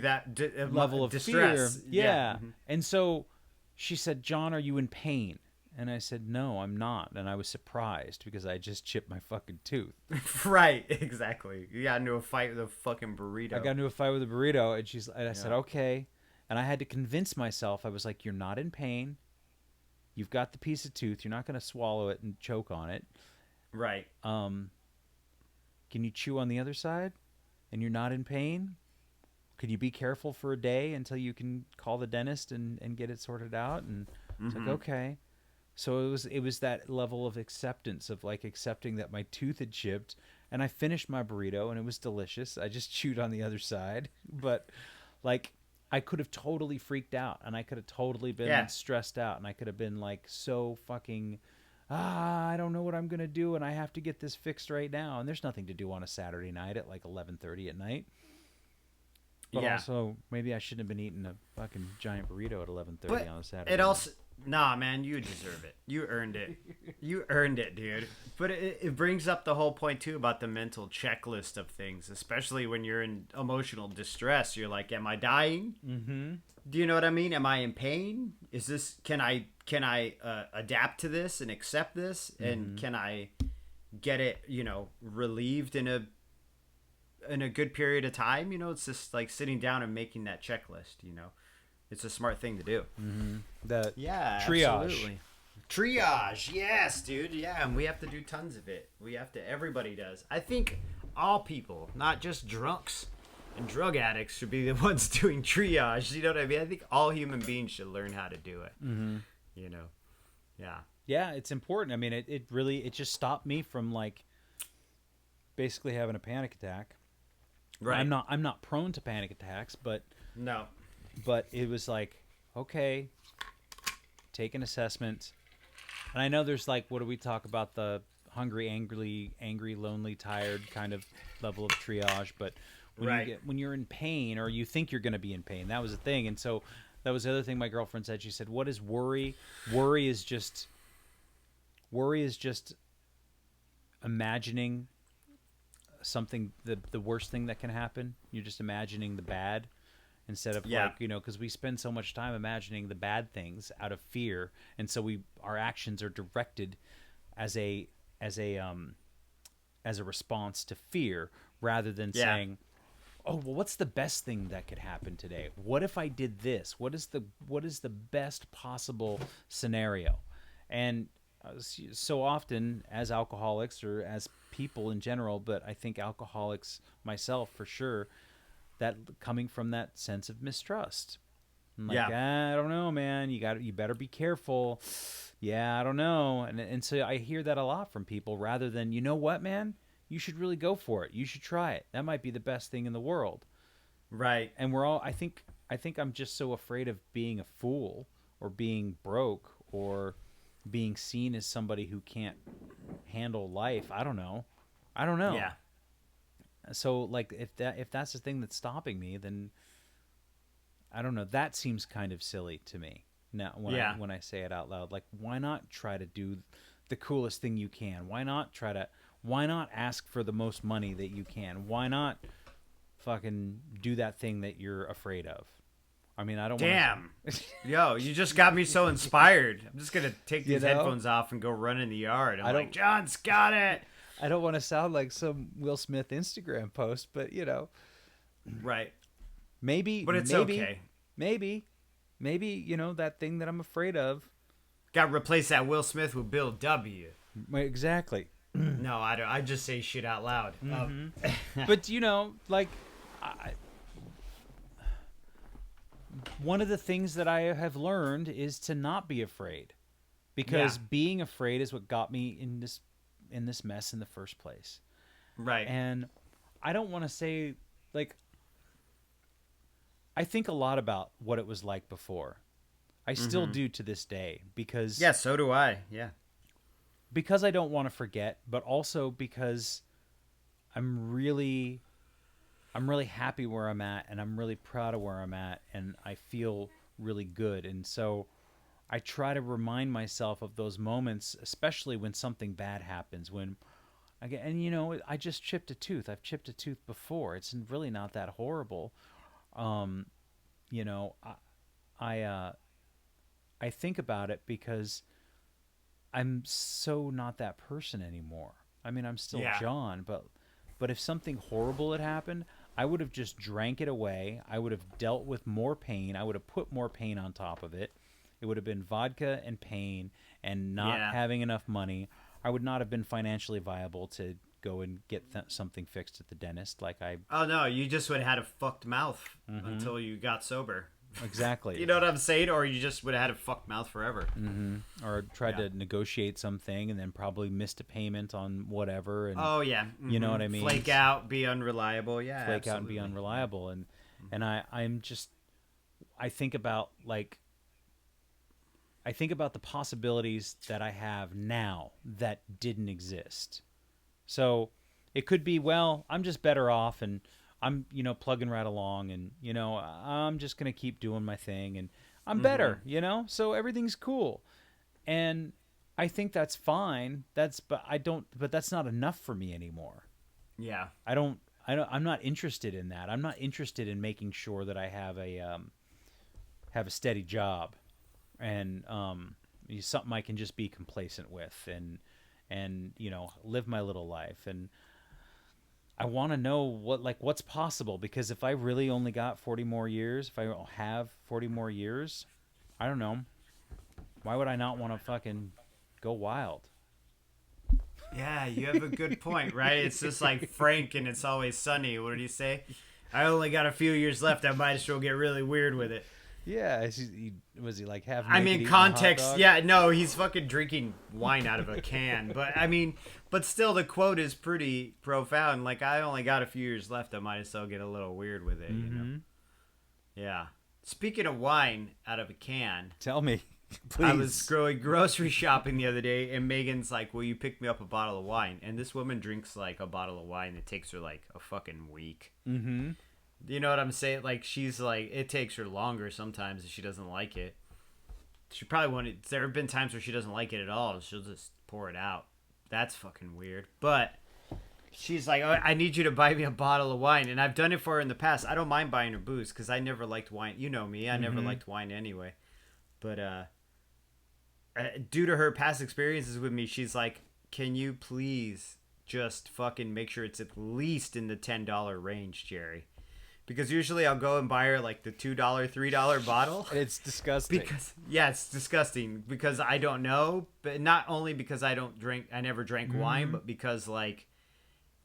[SPEAKER 1] that
[SPEAKER 3] level of
[SPEAKER 1] distress.
[SPEAKER 3] fear. Yeah. And so she said, John, are you in pain? And I said, no, I'm not. And I was surprised because I just chipped my fucking tooth.
[SPEAKER 1] Right, exactly. You got into a fight with a fucking burrito.
[SPEAKER 3] I got into a fight with a burrito, and I said, okay. And I had to convince myself. I was like, you're not in pain. You've got the piece of tooth. You're not going to swallow it and choke on it.
[SPEAKER 1] Right.
[SPEAKER 3] Can you chew on the other side? And you're not in pain? Could you be careful for a day until you can call the dentist and get it sorted out? And it's like, okay. So it was that level of acceptance of like accepting that my tooth had chipped, and I finished my burrito and it was delicious. I just chewed on the other side, but like I could have totally freaked out, and I could have totally been
[SPEAKER 1] Yeah.
[SPEAKER 3] stressed out, and I could have been like so fucking I don't know what I'm going to do, and I have to get this fixed right now. And there's nothing to do on a Saturday night at like 11:30 at night. But
[SPEAKER 1] Yeah.
[SPEAKER 3] also, maybe I shouldn't have been eating a fucking giant burrito at 11:30
[SPEAKER 1] But
[SPEAKER 3] on a Saturday
[SPEAKER 1] it
[SPEAKER 3] night.
[SPEAKER 1] also, nah, man, you deserve it. You earned it. You earned it, dude. But it brings up the whole point too about the mental checklist of things, especially when you're in emotional distress. You're like, am I dying?
[SPEAKER 3] Mm-hmm.
[SPEAKER 1] Do you know what I mean? Am I in pain? Is this? Can I adapt to this and accept this? And can I get it? Relieved in a good period of time? It's just like sitting down and making that checklist. It's a smart thing to do.
[SPEAKER 3] The
[SPEAKER 1] Yeah,
[SPEAKER 3] triage.
[SPEAKER 1] absolutely. Triage, yes, dude. Yeah, and we have to do tons of it. Everybody does. I think all people, not just drunks and drug addicts, should be the ones doing triage. You know what I mean? I think all human beings should learn how to do it.
[SPEAKER 3] Mm-hmm.
[SPEAKER 1] Yeah.
[SPEAKER 3] Yeah, it's important. I mean, it really just stopped me from like basically having a panic attack.
[SPEAKER 1] Right.
[SPEAKER 3] I'm not prone to panic attacks, but
[SPEAKER 1] No.
[SPEAKER 3] it was like, okay, take an assessment. And I know there's like, what do we talk about, the hungry, angry, lonely, tired kind of level of triage, but when you're in pain, or you think you're going to be in pain, that was the thing. And so that was the other thing my girlfriend said. She said, what is worry? Worry is just imagining something, the worst thing that can happen. You're just imagining the bad instead of like, because we spend so much time imagining the bad things out of fear. And so our actions are directed as a response to fear, rather than saying, oh, well, what's the best thing that could happen today? What if I did this? What is the best possible scenario? And so often as alcoholics, or as people in general, but I think alcoholics, myself for sure, that coming from that sense of mistrust. I'm like, I don't know, man. You better be careful. Yeah, I don't know. And so I hear that a lot from people, rather than, you know what, man? You should really go for it. You should try it. That might be the best thing in the world.
[SPEAKER 1] Right.
[SPEAKER 3] And we're all, I think I'm just so afraid of being a fool, or being broke, or being seen as somebody who can't handle life. I don't know.
[SPEAKER 1] Yeah.
[SPEAKER 3] So like, if that's the thing that's stopping me, then I don't know. That seems kind of silly to me. Now when I say it out loud, like, why not try to do the coolest thing you can? Why not ask for the most money that you can? Why not fucking do that thing that you're afraid of? I mean, I don't
[SPEAKER 1] Damn. Yo, you just got me so inspired. I'm just going to take these headphones off and go run in the yard. I'm like, John's got it.
[SPEAKER 3] I don't want to sound like some Will Smith Instagram post, but
[SPEAKER 1] Right.
[SPEAKER 3] Maybe,
[SPEAKER 1] but it's okay.
[SPEAKER 3] Maybe, that thing that I'm afraid of.
[SPEAKER 1] Got to replace that Will Smith with Bill W.
[SPEAKER 3] Exactly.
[SPEAKER 1] No, I don't. I just say shit out loud.
[SPEAKER 3] Mm-hmm. But like, one of the things that I have learned is to not be afraid, because being afraid is what got me in this mess in the first place.
[SPEAKER 1] Right.
[SPEAKER 3] And I don't want to say, like, I think a lot about what it was like before. I still do to this day, because
[SPEAKER 1] yeah, so do I. Yeah.
[SPEAKER 3] Because I don't want to forget, but also because I'm really happy where I'm at, and I'm really proud of where I'm at, and I feel really good. And so I try to remind myself of those moments, especially when something bad happens, I just chipped a tooth. I've chipped a tooth before. It's really not that horrible. I think about it because I'm so not that person anymore. I mean, I'm still John, but if something horrible had happened, I would have just drank it away. I would have dealt with more pain. I would have put more pain on top of it. It would have been vodka and pain and not having enough money. I would not have been financially viable to go and get something fixed at the dentist. Oh
[SPEAKER 1] no, you just would have had a fucked mouth until you got sober.
[SPEAKER 3] exactly.
[SPEAKER 1] You know what I'm saying? Or you just would have had a fucked mouth forever.
[SPEAKER 3] Or tried to negotiate something and then probably missed a payment on whatever. And
[SPEAKER 1] Oh yeah,
[SPEAKER 3] you know what I mean?
[SPEAKER 1] Flake out, be unreliable. Yeah,
[SPEAKER 3] flake out and be
[SPEAKER 1] absolutely.
[SPEAKER 3] unreliable. And I'm just, I think about the possibilities that I have now that didn't exist. So it could be, well, I'm just better off and I'm, plugging right along and, I'm just going to keep doing my thing and I'm better, so everything's cool. And I think that's fine. But that's not enough for me anymore.
[SPEAKER 1] Yeah.
[SPEAKER 3] I'm not interested in that. I'm not interested in making sure that I have a steady job and something I can just be complacent with and live my little life. And I want to know what's possible, because if I really only got 40 more years, if I have 40 more years, I don't know. Why would I not want to fucking go wild?
[SPEAKER 1] Yeah, you have a good point, right? It's just like Frank and It's Always Sunny. What did he say? I only got a few years left. I might as well get really weird with it.
[SPEAKER 3] Yeah, was he like half naked?
[SPEAKER 1] I mean,
[SPEAKER 3] eating a
[SPEAKER 1] context.
[SPEAKER 3] hot dog?
[SPEAKER 1] Yeah, no, he's fucking drinking wine out of a can. But still, the quote is pretty profound. Like, I only got a few years left. I might as well get a little weird with it. You know? Yeah. Speaking of wine out of a can,
[SPEAKER 3] Tell me, please.
[SPEAKER 1] I was going grocery shopping the other day, and Megan's like, "Will you pick me up a bottle of wine?" And this woman drinks like a bottle of wine that takes her like a fucking week.
[SPEAKER 3] Mm-hmm.
[SPEAKER 1] You know what I'm saying? Like, she's like, it takes her longer sometimes if she doesn't like it. She probably won't. There have been times where she doesn't like it at all. She'll just pour it out. That's fucking weird. But she's like, "Oh, I need you to buy me a bottle of wine." And I've done it for her in the past. I don't mind buying her booze because I never liked wine. You know me. I never liked wine anyway. But due to her past experiences with me, she's like, "Can you please just fucking make sure it's at least in the $10 range, Jerry?" Because usually I'll go and buy her like the $2, $3 bottle.
[SPEAKER 3] It's disgusting.
[SPEAKER 1] It's disgusting because I don't know, but not only because I never drank wine, but because like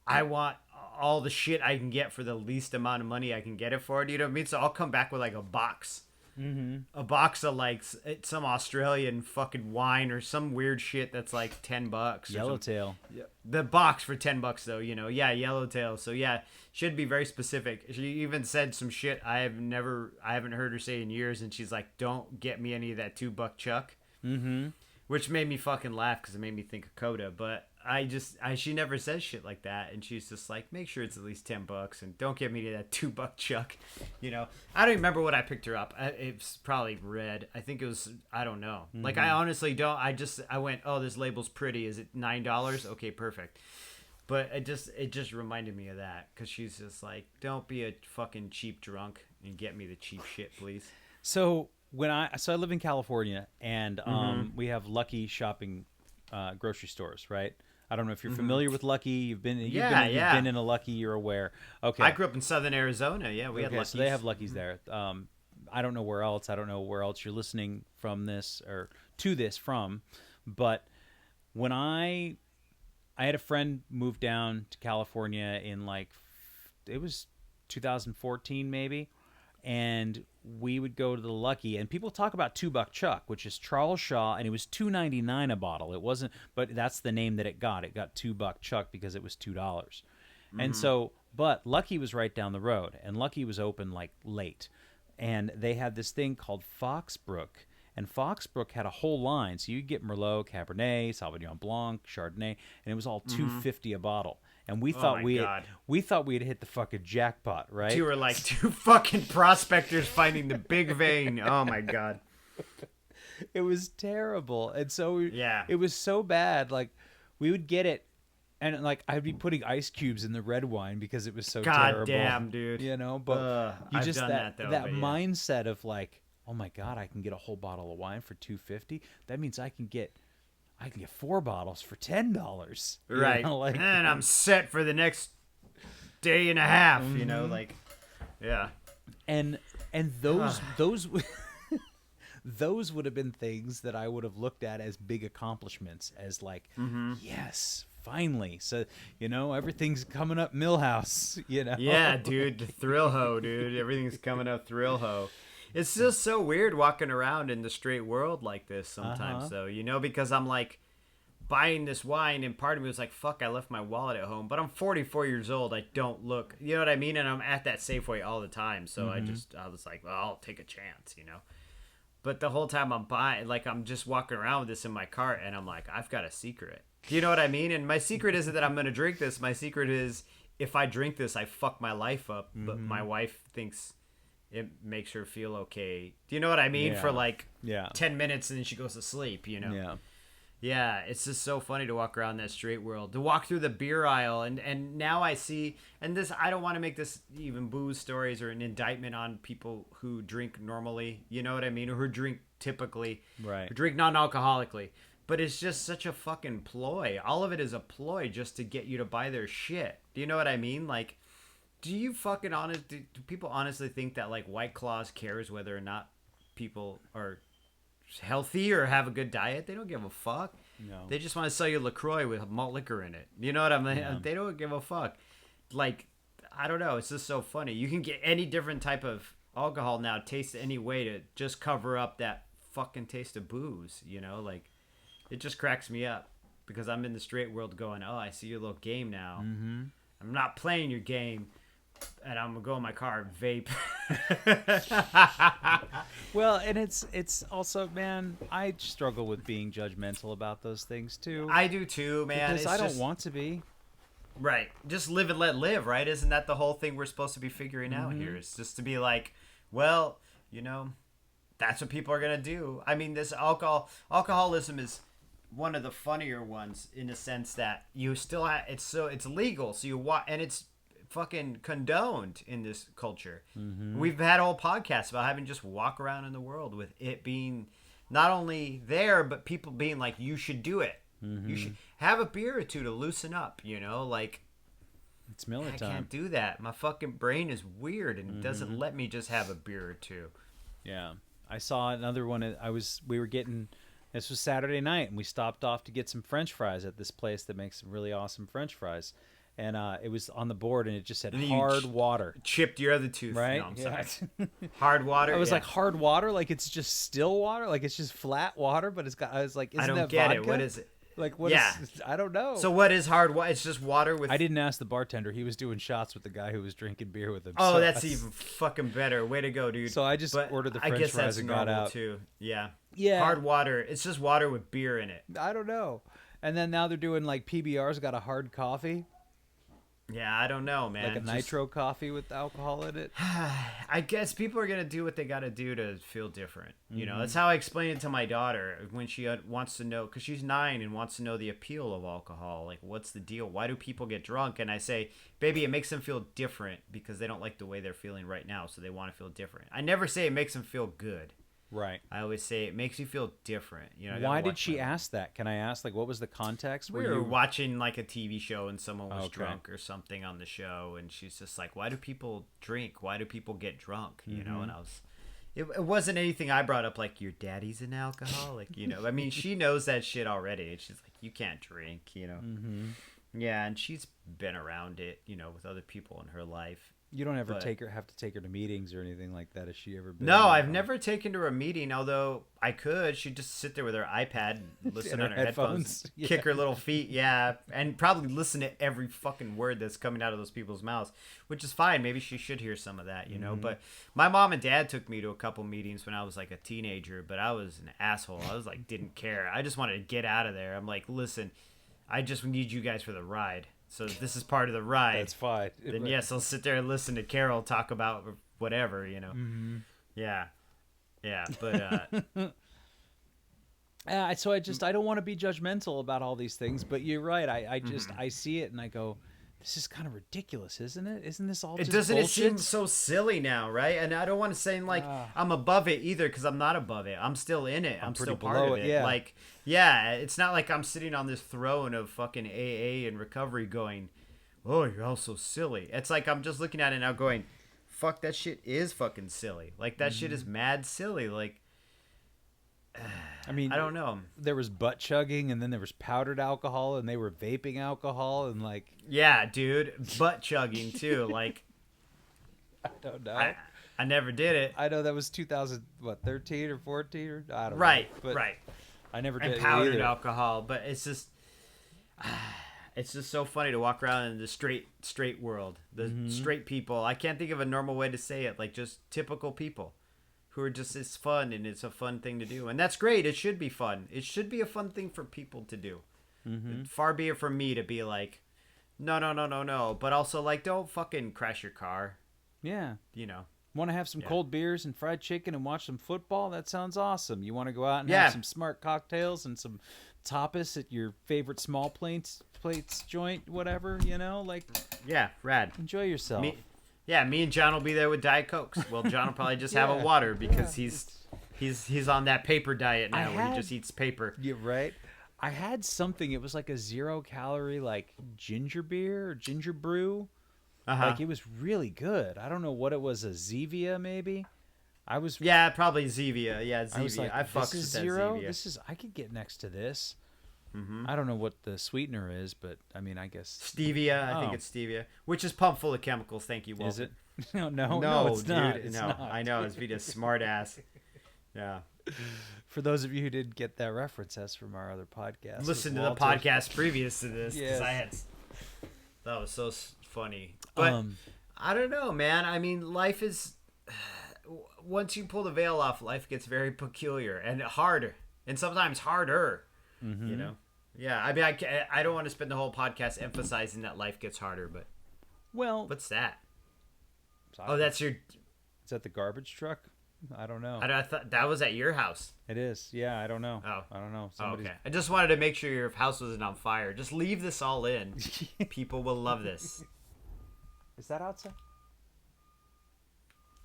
[SPEAKER 1] I want all the shit I can get for the least amount of money I can get it for. Do you know what I mean? So I'll come back with like a box of like some Australian fucking wine or some weird shit that's like $10.
[SPEAKER 3] Yellowtail.
[SPEAKER 1] The box for $10 though, yeah, Yellowtail. So yeah, should be very specific. She even said some shit I haven't heard her say in years, and she's like, "Don't get me any of that $2 Chuck," which made me fucking laugh because it made me think of Coda. But she never says shit like that, and she's just like, make sure it's at least $10 and don't get me that $2 Chuck. I don't remember what I picked her up. It's probably red. I think it was, I don't know. Like, I honestly don't. I went, "Oh, this label's pretty. Is it $9? Okay, perfect." But it just reminded me of that because she's just like, "Don't be a fucking cheap drunk and get me the cheap shit, please."
[SPEAKER 3] So I live in California, and we have Lucky shopping grocery stores, right? I don't know if you're familiar with Lucky. You've been in a Lucky. You're aware. Okay.
[SPEAKER 1] I grew up in Southern Arizona. Yeah, we had Luckies.
[SPEAKER 3] So they have Luckies there. I don't know where else. I don't know where else you're listening from this or to this from, but when I had a friend move down to California in it was 2014 maybe, and we would go to the Lucky, and people talk about $2 Chuck, which is Charles Shaw, and it was $2.99 a bottle. It wasn't, but that's the name that it got. It got $2 Chuck because it was $2. And so, but Lucky was right down the road, and Lucky was open like late, and they had this thing called Foxbrook. And Foxbrook had a whole line, so you get Merlot, Cabernet, Sauvignon Blanc, Chardonnay, and it was all $2.50 a bottle. And we thought we had hit the fucking jackpot, right?
[SPEAKER 1] You were like two fucking prospectors finding the big vein. Oh my god,
[SPEAKER 3] it was terrible. And so
[SPEAKER 1] yeah,
[SPEAKER 3] it was so bad. Like, we would get it, and like I'd be putting ice cubes in the red wine because it was so terrible.
[SPEAKER 1] God damn, dude.
[SPEAKER 3] But
[SPEAKER 1] I've done that
[SPEAKER 3] mindset of like, oh my god, I can get a whole bottle of wine for $2.50. That means I can get 4 bottles for $10.
[SPEAKER 1] Right. And I'm set for the next day and a half, yeah.
[SPEAKER 3] And those those would have been things that I would have looked at as big accomplishments, as like, yes, finally. So, everything's coming up Millhouse,
[SPEAKER 1] Yeah, dude, the thrill ho, dude. Everything's coming up thrill ho. It's just so weird walking around in the straight world like this sometimes, though, because I'm like buying this wine, and part of me was like, fuck, I left my wallet at home. But I'm 44 years old. I don't look, you know what I mean? And I'm at that Safeway all the time. So I was like, well, I'll take a chance. But the whole time I'm buying, like, I'm just walking around with this in my cart, and I'm like, I've got a secret. Do you know what I mean? And my secret isn't that I'm going to drink this. My secret is if I drink this, I fuck my life up. But my wife thinks it makes her feel okay. Do you know what I mean?
[SPEAKER 3] Yeah.
[SPEAKER 1] For like
[SPEAKER 3] Yeah.
[SPEAKER 1] 10 minutes, and then she goes to sleep,
[SPEAKER 3] Yeah.
[SPEAKER 1] Yeah, it's just so funny to walk around that straight world, to walk through the beer aisle, and now I see, and this, I don't want to make this even booze stories or an indictment on people who drink normally, you know what I mean, or who drink typically,
[SPEAKER 3] Right.
[SPEAKER 1] who drink non-alcoholically, but it's just such a fucking ploy. All of it is a ploy just to get you to buy their shit. Do you know what I mean? Like, do people honestly think that like White Claws cares whether or not people are healthy or have a good diet? They don't give a fuck.
[SPEAKER 3] No.
[SPEAKER 1] They just want to sell you LaCroix with malt liquor in it. You know what I mean?
[SPEAKER 3] Yeah.
[SPEAKER 1] They don't give a fuck. Like, I don't know. It's just so funny. You can get any different type of alcohol now, taste any way to just cover up that fucking taste of booze. Like, it just cracks me up because I'm in the straight world going, oh, I see your little game now. Mm-hmm. I'm not playing your game. And I'm gonna go in my car and vape.
[SPEAKER 3] Well, and it's also, man, I struggle with being judgmental about those things too.
[SPEAKER 1] I do too, man.
[SPEAKER 3] Because
[SPEAKER 1] It's
[SPEAKER 3] I don't
[SPEAKER 1] just,
[SPEAKER 3] want to be.
[SPEAKER 1] right. Just live and let live, right? Isn't that the whole thing we're supposed to be figuring out here? Is just to be like, well, that's what people are gonna do. I mean, this alcoholism is one of the funnier ones in the sense that you still it's legal, so and it's fucking condoned in this culture. We've had whole podcasts about having just walk around in the world with it being not only there, but people being like, you should do it. You should have a beer or two to loosen up, like,
[SPEAKER 3] It's Miller
[SPEAKER 1] I
[SPEAKER 3] time.
[SPEAKER 1] can't do that. My fucking brain is weird and it doesn't let me just have a beer or two.
[SPEAKER 3] Yeah. I saw another one. This was Saturday night, and we stopped off to get some French fries at this place that makes some really awesome French fries. And it was on the board, and it just said
[SPEAKER 1] And then you
[SPEAKER 3] hard water.
[SPEAKER 1] Chipped your other tooth.
[SPEAKER 3] Right?
[SPEAKER 1] No, I'm
[SPEAKER 3] Yeah.
[SPEAKER 1] sorry. Hard water.
[SPEAKER 3] I was
[SPEAKER 1] yeah.
[SPEAKER 3] like, hard water? Like it's just still water? Like it's just flat water, but I was like, isn't
[SPEAKER 1] I don't
[SPEAKER 3] that
[SPEAKER 1] get
[SPEAKER 3] vodka?
[SPEAKER 1] it. What is it?
[SPEAKER 3] Like, what
[SPEAKER 1] Yeah.
[SPEAKER 3] is, I don't know.
[SPEAKER 1] So what is hard water? It's just water with...
[SPEAKER 3] I didn't ask the bartender. He was doing shots with the guy who was drinking beer with him.
[SPEAKER 1] Oh,
[SPEAKER 3] So
[SPEAKER 1] that's even fucking better. Way to go, dude.
[SPEAKER 3] So I just
[SPEAKER 1] But
[SPEAKER 3] ordered the
[SPEAKER 1] I
[SPEAKER 3] French
[SPEAKER 1] guess
[SPEAKER 3] fries
[SPEAKER 1] that's
[SPEAKER 3] and got
[SPEAKER 1] normal,
[SPEAKER 3] out.
[SPEAKER 1] too. Yeah.
[SPEAKER 3] Yeah.
[SPEAKER 1] Hard water. It's just water with beer in it.
[SPEAKER 3] I don't know. And then now they're doing like PBR's got a hard coffee,
[SPEAKER 1] Yeah, I don't know, man.
[SPEAKER 3] like a
[SPEAKER 1] Just-
[SPEAKER 3] nitro coffee with alcohol in it.
[SPEAKER 1] I guess people are going to do what they got to do to feel different. That's how I explain it to my daughter when she wants to know, because she's 9 and wants to know the appeal of alcohol. Like, what's the deal? Why do people get drunk? And I say, baby, it makes them feel different because they don't like the way they're feeling right now, so they want to feel different. I never say it makes them feel good.
[SPEAKER 3] Right.
[SPEAKER 1] I always say it makes you feel different. I gotta
[SPEAKER 3] Why did
[SPEAKER 1] watch
[SPEAKER 3] she
[SPEAKER 1] my-
[SPEAKER 3] ask that? Can I ask, like, what was the context?
[SPEAKER 1] We were watching like a TV show and someone was
[SPEAKER 3] Okay.
[SPEAKER 1] drunk or something on the show, and she's just like, "Why do people drink? Why do people get drunk?" And I was, it wasn't anything I brought up like your daddy's an alcoholic. I mean, she knows that shit already, and she's like, "You can't drink," Yeah, and she's been around it, with other people in her life.
[SPEAKER 3] You don't ever
[SPEAKER 1] but-
[SPEAKER 3] have to take her to meetings or anything like that. Has she ever been?
[SPEAKER 1] No, I've never taken her to a meeting, although I could. She'd just sit there with her iPad and listen
[SPEAKER 3] And
[SPEAKER 1] on
[SPEAKER 3] her
[SPEAKER 1] her headphones,
[SPEAKER 3] headphones.
[SPEAKER 1] kick her little feet, yeah, and probably listen to every fucking word that's coming out of those people's mouths, which is fine. Maybe she should hear some of that, But my mom and dad took me to a couple meetings when I was like a teenager, but I was an asshole. I was like, didn't care. I just wanted to get out of there. I'm like, listen, I just need you guys for the ride. So if this is part of the ride.
[SPEAKER 3] That's fine.
[SPEAKER 1] Then yes, I'll sit there and listen to Carol talk about whatever, Yeah. Yeah, but
[SPEAKER 3] So I don't want to be judgmental about all these things, but you're right. I just I see it and I go, this is kind of ridiculous, isn't it? Isn't this all just
[SPEAKER 1] doesn't
[SPEAKER 3] bullshit?
[SPEAKER 1] it seem so silly now, right? And I don't want to say like I'm above it either, because I'm not above it. I'm still in it. I'm
[SPEAKER 3] pretty
[SPEAKER 1] still part
[SPEAKER 3] below
[SPEAKER 1] of
[SPEAKER 3] it,
[SPEAKER 1] it.
[SPEAKER 3] yeah.
[SPEAKER 1] Like, yeah, it's not like I'm sitting on this throne of fucking AA and recovery going, oh, you're all so silly. It's like I'm just looking at it now going, fuck, that shit is fucking silly. Like, that shit is mad silly. Like,
[SPEAKER 3] I mean,
[SPEAKER 1] I don't know.
[SPEAKER 3] There was butt chugging, and then there was powdered alcohol, and they were vaping alcohol, and like
[SPEAKER 1] Yeah, dude, butt chugging too. Like,
[SPEAKER 3] I don't know.
[SPEAKER 1] I never did it.
[SPEAKER 3] I know that was 2013 or 14 or I don't
[SPEAKER 1] Right,
[SPEAKER 3] know. But
[SPEAKER 1] right.
[SPEAKER 3] I never did
[SPEAKER 1] And
[SPEAKER 3] it
[SPEAKER 1] powdered
[SPEAKER 3] either.
[SPEAKER 1] alcohol, but it's just so funny to walk around in the straight world. The straight people. I can't think of a normal way to say it. Like just typical people who are just it's fun and it's a fun thing to do. And that's great. It should be fun. It should be a fun thing for people to do. Far be it from me to be like, no. But also like, don't fucking crash your car.
[SPEAKER 3] Yeah.
[SPEAKER 1] You know.
[SPEAKER 3] Want to have some
[SPEAKER 1] Yeah.
[SPEAKER 3] cold beers and fried chicken and watch some football? That sounds awesome. You want to go out and
[SPEAKER 1] Yeah.
[SPEAKER 3] have some smart cocktails and some tapas at your favorite small plates joint, whatever, like
[SPEAKER 1] Yeah, rad.
[SPEAKER 3] enjoy yourself.
[SPEAKER 1] Me and John will be there with Diet Cokes. Well, John will probably just have a water because he's on that paper diet now where he just eats paper.
[SPEAKER 3] Yeah, right. I had something. It was like a 0-calorie like ginger beer or ginger brew. Like it was really good. I don't know what it was. A Zevia maybe.
[SPEAKER 1] Yeah, probably Zevia. Yeah, Zevia.
[SPEAKER 3] I was like,
[SPEAKER 1] I
[SPEAKER 3] this
[SPEAKER 1] fucks
[SPEAKER 3] is
[SPEAKER 1] with that
[SPEAKER 3] zero.
[SPEAKER 1] Zevia.
[SPEAKER 3] I could get next to this. I don't know what the sweetener is, but I mean, I guess
[SPEAKER 1] Stevia. I think
[SPEAKER 3] Oh.
[SPEAKER 1] it's stevia, which is pumped full of chemicals. Thank you, Walter.
[SPEAKER 3] is it? No, it's
[SPEAKER 1] dude,
[SPEAKER 3] not. It's
[SPEAKER 1] no.
[SPEAKER 3] not.
[SPEAKER 1] I know. It's Vita's smart ass. Yeah.
[SPEAKER 3] For those of you who didn't get that reference, that's from our other podcast.
[SPEAKER 1] Listen to
[SPEAKER 3] with
[SPEAKER 1] the
[SPEAKER 3] Walter.
[SPEAKER 1] podcast previous to this because
[SPEAKER 3] Yes.
[SPEAKER 1] that was so funny. But I don't know, man. I mean, life is once you pull the veil off, life gets very peculiar and harder, and sometimes harder. You know. Yeah, I mean, I don't want to spend the whole podcast emphasizing that life gets harder, but
[SPEAKER 3] Well,
[SPEAKER 1] what's that?
[SPEAKER 3] sorry.
[SPEAKER 1] Oh, that's your.
[SPEAKER 3] Is that the garbage truck? I don't know.
[SPEAKER 1] I thought that was at your house.
[SPEAKER 3] It is. Yeah, I don't know.
[SPEAKER 1] Oh.
[SPEAKER 3] I don't know.
[SPEAKER 1] Oh,
[SPEAKER 3] Somebody's...
[SPEAKER 1] okay. I just wanted to make sure your house wasn't on fire. Just leave this all in. People will love this.
[SPEAKER 3] Is that outside?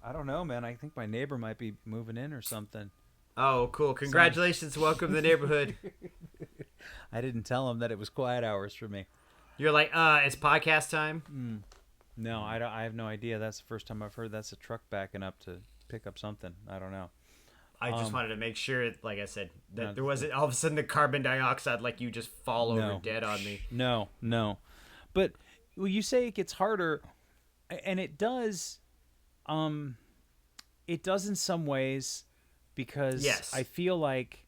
[SPEAKER 3] I don't know, man. I think my neighbor might be moving in or something.
[SPEAKER 1] Oh, cool. Congratulations. Welcome to the neighborhood.
[SPEAKER 3] I didn't tell him that it was quiet hours for me.
[SPEAKER 1] You're like, it's podcast time?
[SPEAKER 3] No, I don't. I have no idea. That's the first time I've heard that's a truck backing up to pick up something. I don't know.
[SPEAKER 1] I just wanted to make sure, like I said, that
[SPEAKER 3] No.
[SPEAKER 1] there wasn't all of a sudden the carbon dioxide like you just fall over
[SPEAKER 3] No.
[SPEAKER 1] dead on me.
[SPEAKER 3] No. But well, you say it gets harder, and it does. It does in some ways, because
[SPEAKER 1] Yes.
[SPEAKER 3] I feel like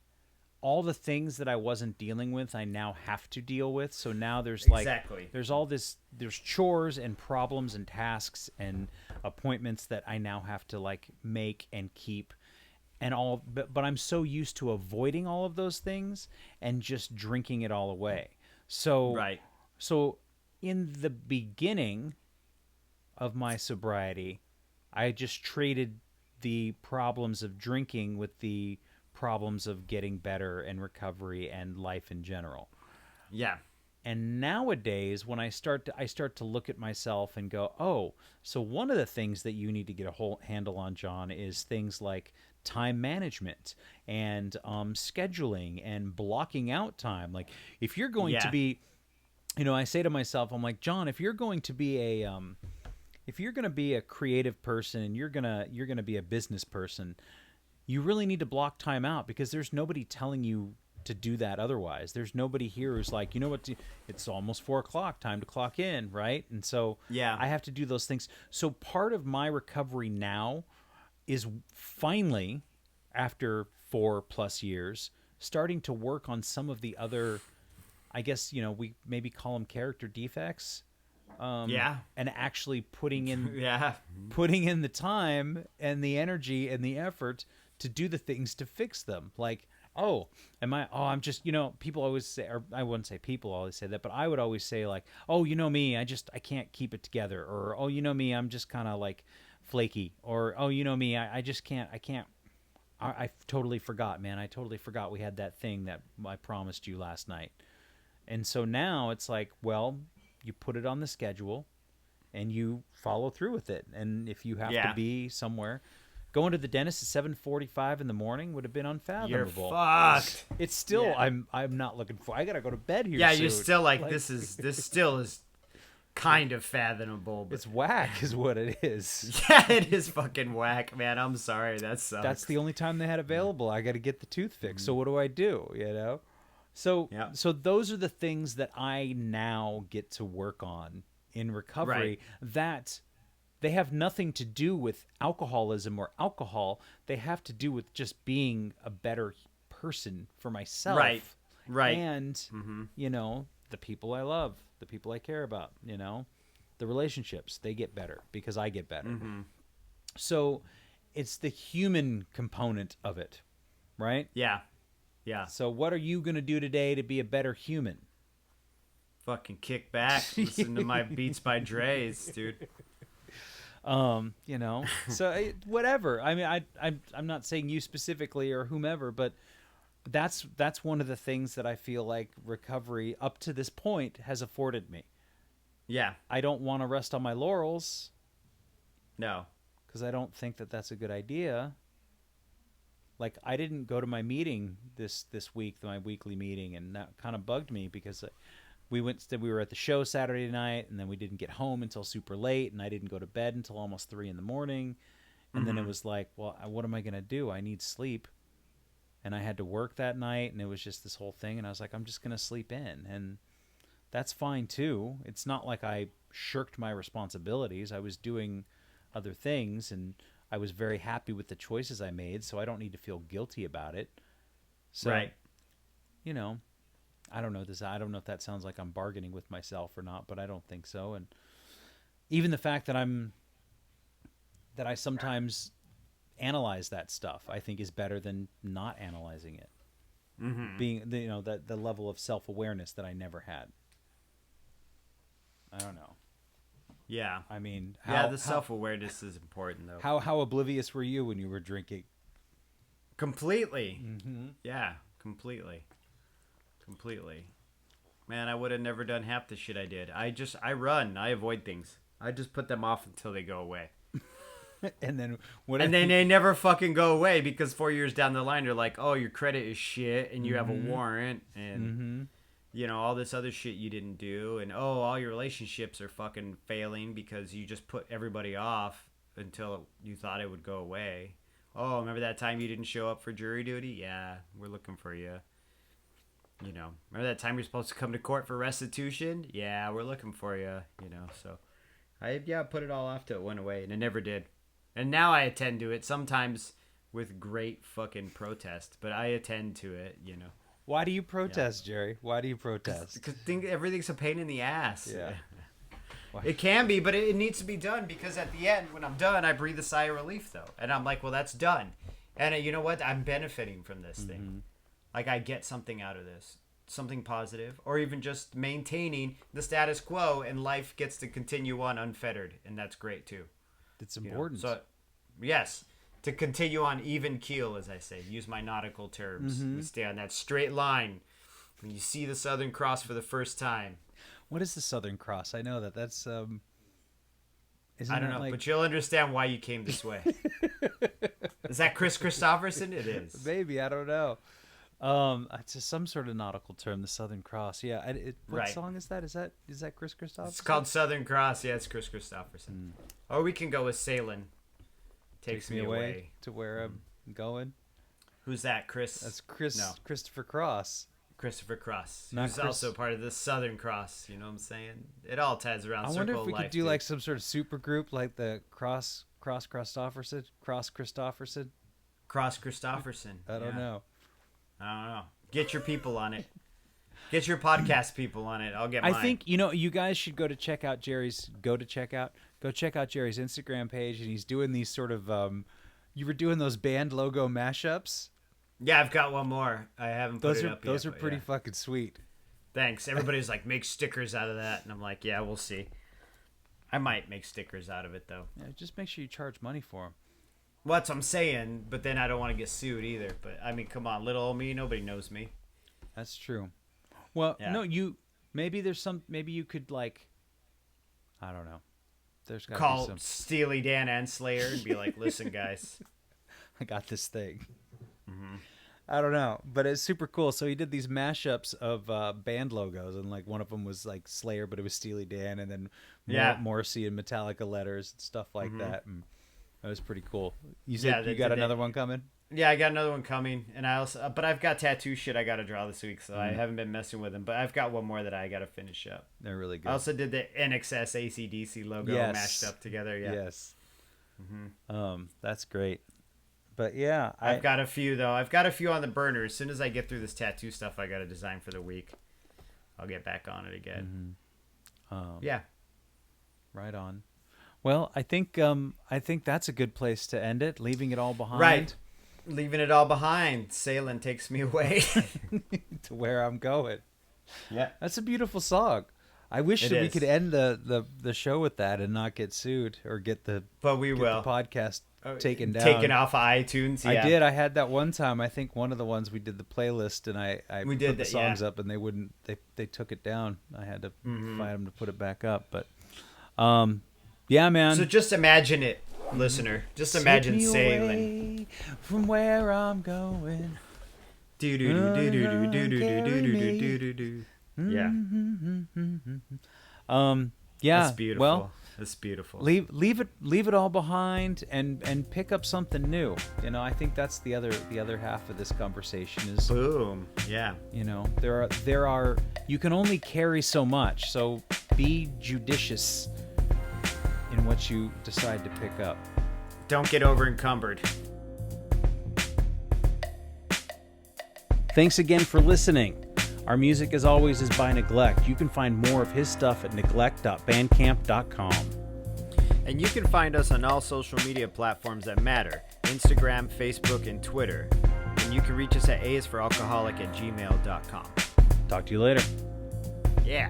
[SPEAKER 3] all the things that I wasn't dealing with, I now have to deal with. So now there's like
[SPEAKER 1] Exactly.
[SPEAKER 3] there's all this, there's chores and problems and tasks and appointments that I now have to like make and keep. And all, but I'm so used to avoiding all of those things and just drinking it all away. So
[SPEAKER 1] Right.
[SPEAKER 3] So in the beginning of my sobriety, I just traded the problems of drinking with the problems of getting better and recovery and life in general.
[SPEAKER 1] Yeah.
[SPEAKER 3] And nowadays, when I start to look at myself and go, oh, so one of the things that you need to get a whole handle on, John, is things like time management and scheduling and blocking out time. Like if you're going to
[SPEAKER 1] Yeah.
[SPEAKER 3] be, I say to myself, I'm like, John, if you're going to be a creative person and you're gonna be a business person, you really need to block time out, because there's nobody telling you to do that otherwise. There's nobody here who's like, you know what, it's almost 4:00, time to clock in, right? And so
[SPEAKER 1] Yeah.
[SPEAKER 3] I have to do those things. So part of my recovery now is finally, after 4+ years, starting to work on some of the other, I guess, we maybe call them character defects.
[SPEAKER 1] Yeah.
[SPEAKER 3] And actually putting in
[SPEAKER 1] Yeah.
[SPEAKER 3] the time and the energy and the effort to do the things to fix them. Like, I'm just, people always say, or I wouldn't say people always say that, but I would always say like, oh, me, I can't keep it together. Or, oh, me, I'm just kind of like flaky. Or, oh, me, I just can't, I totally forgot, man. I totally forgot we had that thing that I promised you last night. And so now it's like, well, you put it on the schedule and you follow through with it. And if you have to be somewhere, going to the dentist at 7:45 in the morning would have been unfathomable.
[SPEAKER 1] You're fucked.
[SPEAKER 3] It's still,
[SPEAKER 1] Yeah.
[SPEAKER 3] I'm not looking for, I got to go to bed here
[SPEAKER 1] Yeah,
[SPEAKER 3] soon.
[SPEAKER 1] you're still like this still is kind of fathomable. But
[SPEAKER 3] It's whack is what it is.
[SPEAKER 1] yeah, it is fucking whack, man. I'm sorry. That sucks.
[SPEAKER 3] That's the only time they had available. I got to get the tooth fixed. So what do I do? So
[SPEAKER 1] Yeah.
[SPEAKER 3] so those are the things that I now get to work on in recovery.
[SPEAKER 1] Right.
[SPEAKER 3] That they have nothing to do with alcoholism or alcohol. They have to do with just being a better person for myself.
[SPEAKER 1] Right.
[SPEAKER 3] And, the people I love, the people I care about, the relationships, they get better because I get better. So it's the human component of it, right?
[SPEAKER 1] Yeah.
[SPEAKER 3] So what are you going to do today to be a better human?
[SPEAKER 1] Fucking kick back, listen to my Beats by Dre's, dude.
[SPEAKER 3] So whatever. I mean, I'm not saying you specifically or whomever, but that's one of the things that I feel like recovery up to this point has afforded me.
[SPEAKER 1] Yeah.
[SPEAKER 3] I don't want to rest on my laurels.
[SPEAKER 1] No.
[SPEAKER 3] Because I don't think that that's a good idea. Like, I didn't go to my meeting this week, my weekly meeting, and that kind of bugged me because we were at the show Saturday night, and then we didn't get home until super late, and I didn't go to bed until almost 3 a.m. And then it was like, well, what am I going to do? I need sleep. And I had to work that night, and it was just this whole thing, and I was like, I'm just going to sleep in. And that's fine, too. It's not like I shirked my responsibilities. I was doing other things, and I was very happy with the choices I made, so I don't need to feel guilty about it. So,
[SPEAKER 1] right.
[SPEAKER 3] I don't know this. I don't know if that sounds like I'm bargaining with myself or not, but I don't think so. And even the fact that I sometimes analyze that stuff, I think is better than not analyzing it. Being the level of self-awareness that I never had. I don't know.
[SPEAKER 1] Yeah.
[SPEAKER 3] I mean,
[SPEAKER 1] the self-awareness is important, though.
[SPEAKER 3] How oblivious were you when you were drinking?
[SPEAKER 1] Completely. Yeah, completely. Man, I would have never done half the shit I did. I run. I avoid things. I just put them off until they go away.
[SPEAKER 3] And then
[SPEAKER 1] they never fucking go away because 4 years down the line, they're like, oh, your credit is shit and you have a warrant and, all this other shit you didn't do. And, oh, all your relationships are fucking failing because you just put everybody off until you thought it would go away. Oh, remember that time you didn't show up for jury duty? Yeah, we're looking for you. Remember that time you're supposed to come to court for restitution? Yeah, we're looking for you. So I put it all off till it went away, and it never did. And now I attend to it, sometimes with great fucking protest, but I attend to it.
[SPEAKER 3] Why do you protest, Jerry? Why do you protest?
[SPEAKER 1] Because everything's a pain in the ass.
[SPEAKER 3] Yeah.
[SPEAKER 1] It can be, but it needs to be done because at the end, when I'm done, I breathe a sigh of relief, though. And I'm like, well, that's done. And you know what? I'm benefiting from this thing. Like, I get something out of this. Something positive. Or even just maintaining the status quo, and life gets to continue on unfettered. And that's great, too.
[SPEAKER 3] It's important.
[SPEAKER 1] So, yes. To continue on even keel, as I say. Use my nautical terms. We stay on that straight line. When you see the Southern Cross for the first time.
[SPEAKER 3] What is the Southern Cross? I know that's
[SPEAKER 1] I don't know, but you'll understand why you came this way. Is that Chris Christopherson? It is.
[SPEAKER 3] Maybe, I don't know. It's some sort of nautical term, the Southern Cross. Yeah. What song is that? Is that Chris Christopherson?
[SPEAKER 1] It's called Southern Cross. Yeah, it's Chris Christopherson. Or we can go with Sailing. Takes me away
[SPEAKER 3] to where I'm going.
[SPEAKER 1] Who's that, Chris?
[SPEAKER 3] That's Chris.
[SPEAKER 1] No.
[SPEAKER 3] Christopher Cross.
[SPEAKER 1] Christopher Cross.
[SPEAKER 3] Not
[SPEAKER 1] Who's
[SPEAKER 3] Chris.
[SPEAKER 1] also part of the Southern Cross. You know what I'm saying? It all ties around
[SPEAKER 3] I
[SPEAKER 1] circle
[SPEAKER 3] wonder if
[SPEAKER 1] of
[SPEAKER 3] we
[SPEAKER 1] life,
[SPEAKER 3] could do
[SPEAKER 1] dude.
[SPEAKER 3] like some sort of super group, like the Cross Christopherson.
[SPEAKER 1] Cross Christopherson.
[SPEAKER 3] I don't know.
[SPEAKER 1] Get your people on it. Get your podcast people on it. I'll get mine.
[SPEAKER 3] I think you guys should go check out Jerry's Instagram page, and he's doing these sort of you were doing those band logo mashups.
[SPEAKER 1] Yeah, I've got one more. I haven't put it up yet.
[SPEAKER 3] Those are pretty fucking sweet.
[SPEAKER 1] Thanks. Everybody's like, make stickers out of that, and I'm like, yeah, we'll see. I might make stickers out of it though.
[SPEAKER 3] Yeah, just make sure you charge money for them.
[SPEAKER 1] Well, that's what I'm saying, but then I don't want to get sued either. But I mean, come on, little old me, nobody knows me.
[SPEAKER 3] That's true. Well,
[SPEAKER 1] Yeah.
[SPEAKER 3] no, maybe you could like, I don't know. There's got to
[SPEAKER 1] Call
[SPEAKER 3] be some.
[SPEAKER 1] Steely Dan and Slayer and be like, listen, guys.
[SPEAKER 3] I got this thing. I don't know, but it's super cool. So he did these mashups of band logos, and like one of them was like Slayer, but it was Steely Dan, and then Morrissey and Metallica letters and stuff like that. And that was pretty cool. You said you got another one coming?
[SPEAKER 1] Yeah, I got another one coming, and I also, but I've got tattoo shit I got to draw this week, so I haven't been messing with them. But I've got one more that I got to finish up.
[SPEAKER 3] They're really good.
[SPEAKER 1] I also did the NXS ACDC logo mashed up together. Yeah.
[SPEAKER 3] Yes. That's great. But yeah,
[SPEAKER 1] I've got a few though. I've got a few on the burner. As soon as I get through this tattoo stuff, I got to design for the week. I'll get back on it again. Yeah.
[SPEAKER 3] Right on. Well, I think that's a good place to end it. Leaving it all behind.
[SPEAKER 1] Right. Leaving it all behind. Sailing takes me away
[SPEAKER 3] to where I'm going.
[SPEAKER 1] Yeah.
[SPEAKER 3] That's a beautiful song. I wish
[SPEAKER 1] It
[SPEAKER 3] that we
[SPEAKER 1] is.
[SPEAKER 3] could end the show with that and not get sued or get the podcast taken down.
[SPEAKER 1] Taken off of iTunes. Yeah.
[SPEAKER 3] I did. I had that one time. I think one of the ones we did the playlist and I put the songs up and they wouldn't. They took it down. I had to find them to put it back up. But yeah, man.
[SPEAKER 1] So just imagine it, listener. Just imagine
[SPEAKER 3] Take me
[SPEAKER 1] sailing.
[SPEAKER 3] away from where I'm going.
[SPEAKER 1] Do do do do do do do do do do do do. Yeah.
[SPEAKER 3] Yeah.
[SPEAKER 1] That's beautiful.
[SPEAKER 3] Well,
[SPEAKER 1] that's beautiful.
[SPEAKER 3] leave it all behind and pick up something new. You know, I think that's the other half of this conversation is,
[SPEAKER 1] Boom. Yeah.
[SPEAKER 3] you know, there are you can only carry so much. So be judicious in what you decide to pick up.
[SPEAKER 1] Don't get over encumbered.
[SPEAKER 2] Thanks again for listening. Our music, as always, is by Neglect. You can find more of his stuff at neglect.bandcamp.com.
[SPEAKER 1] And you can find us on all social media platforms that matter: Instagram, Facebook, and Twitter. And you can reach us at aisforalcoholic@gmail.com.
[SPEAKER 2] Talk to you later.
[SPEAKER 1] Yeah.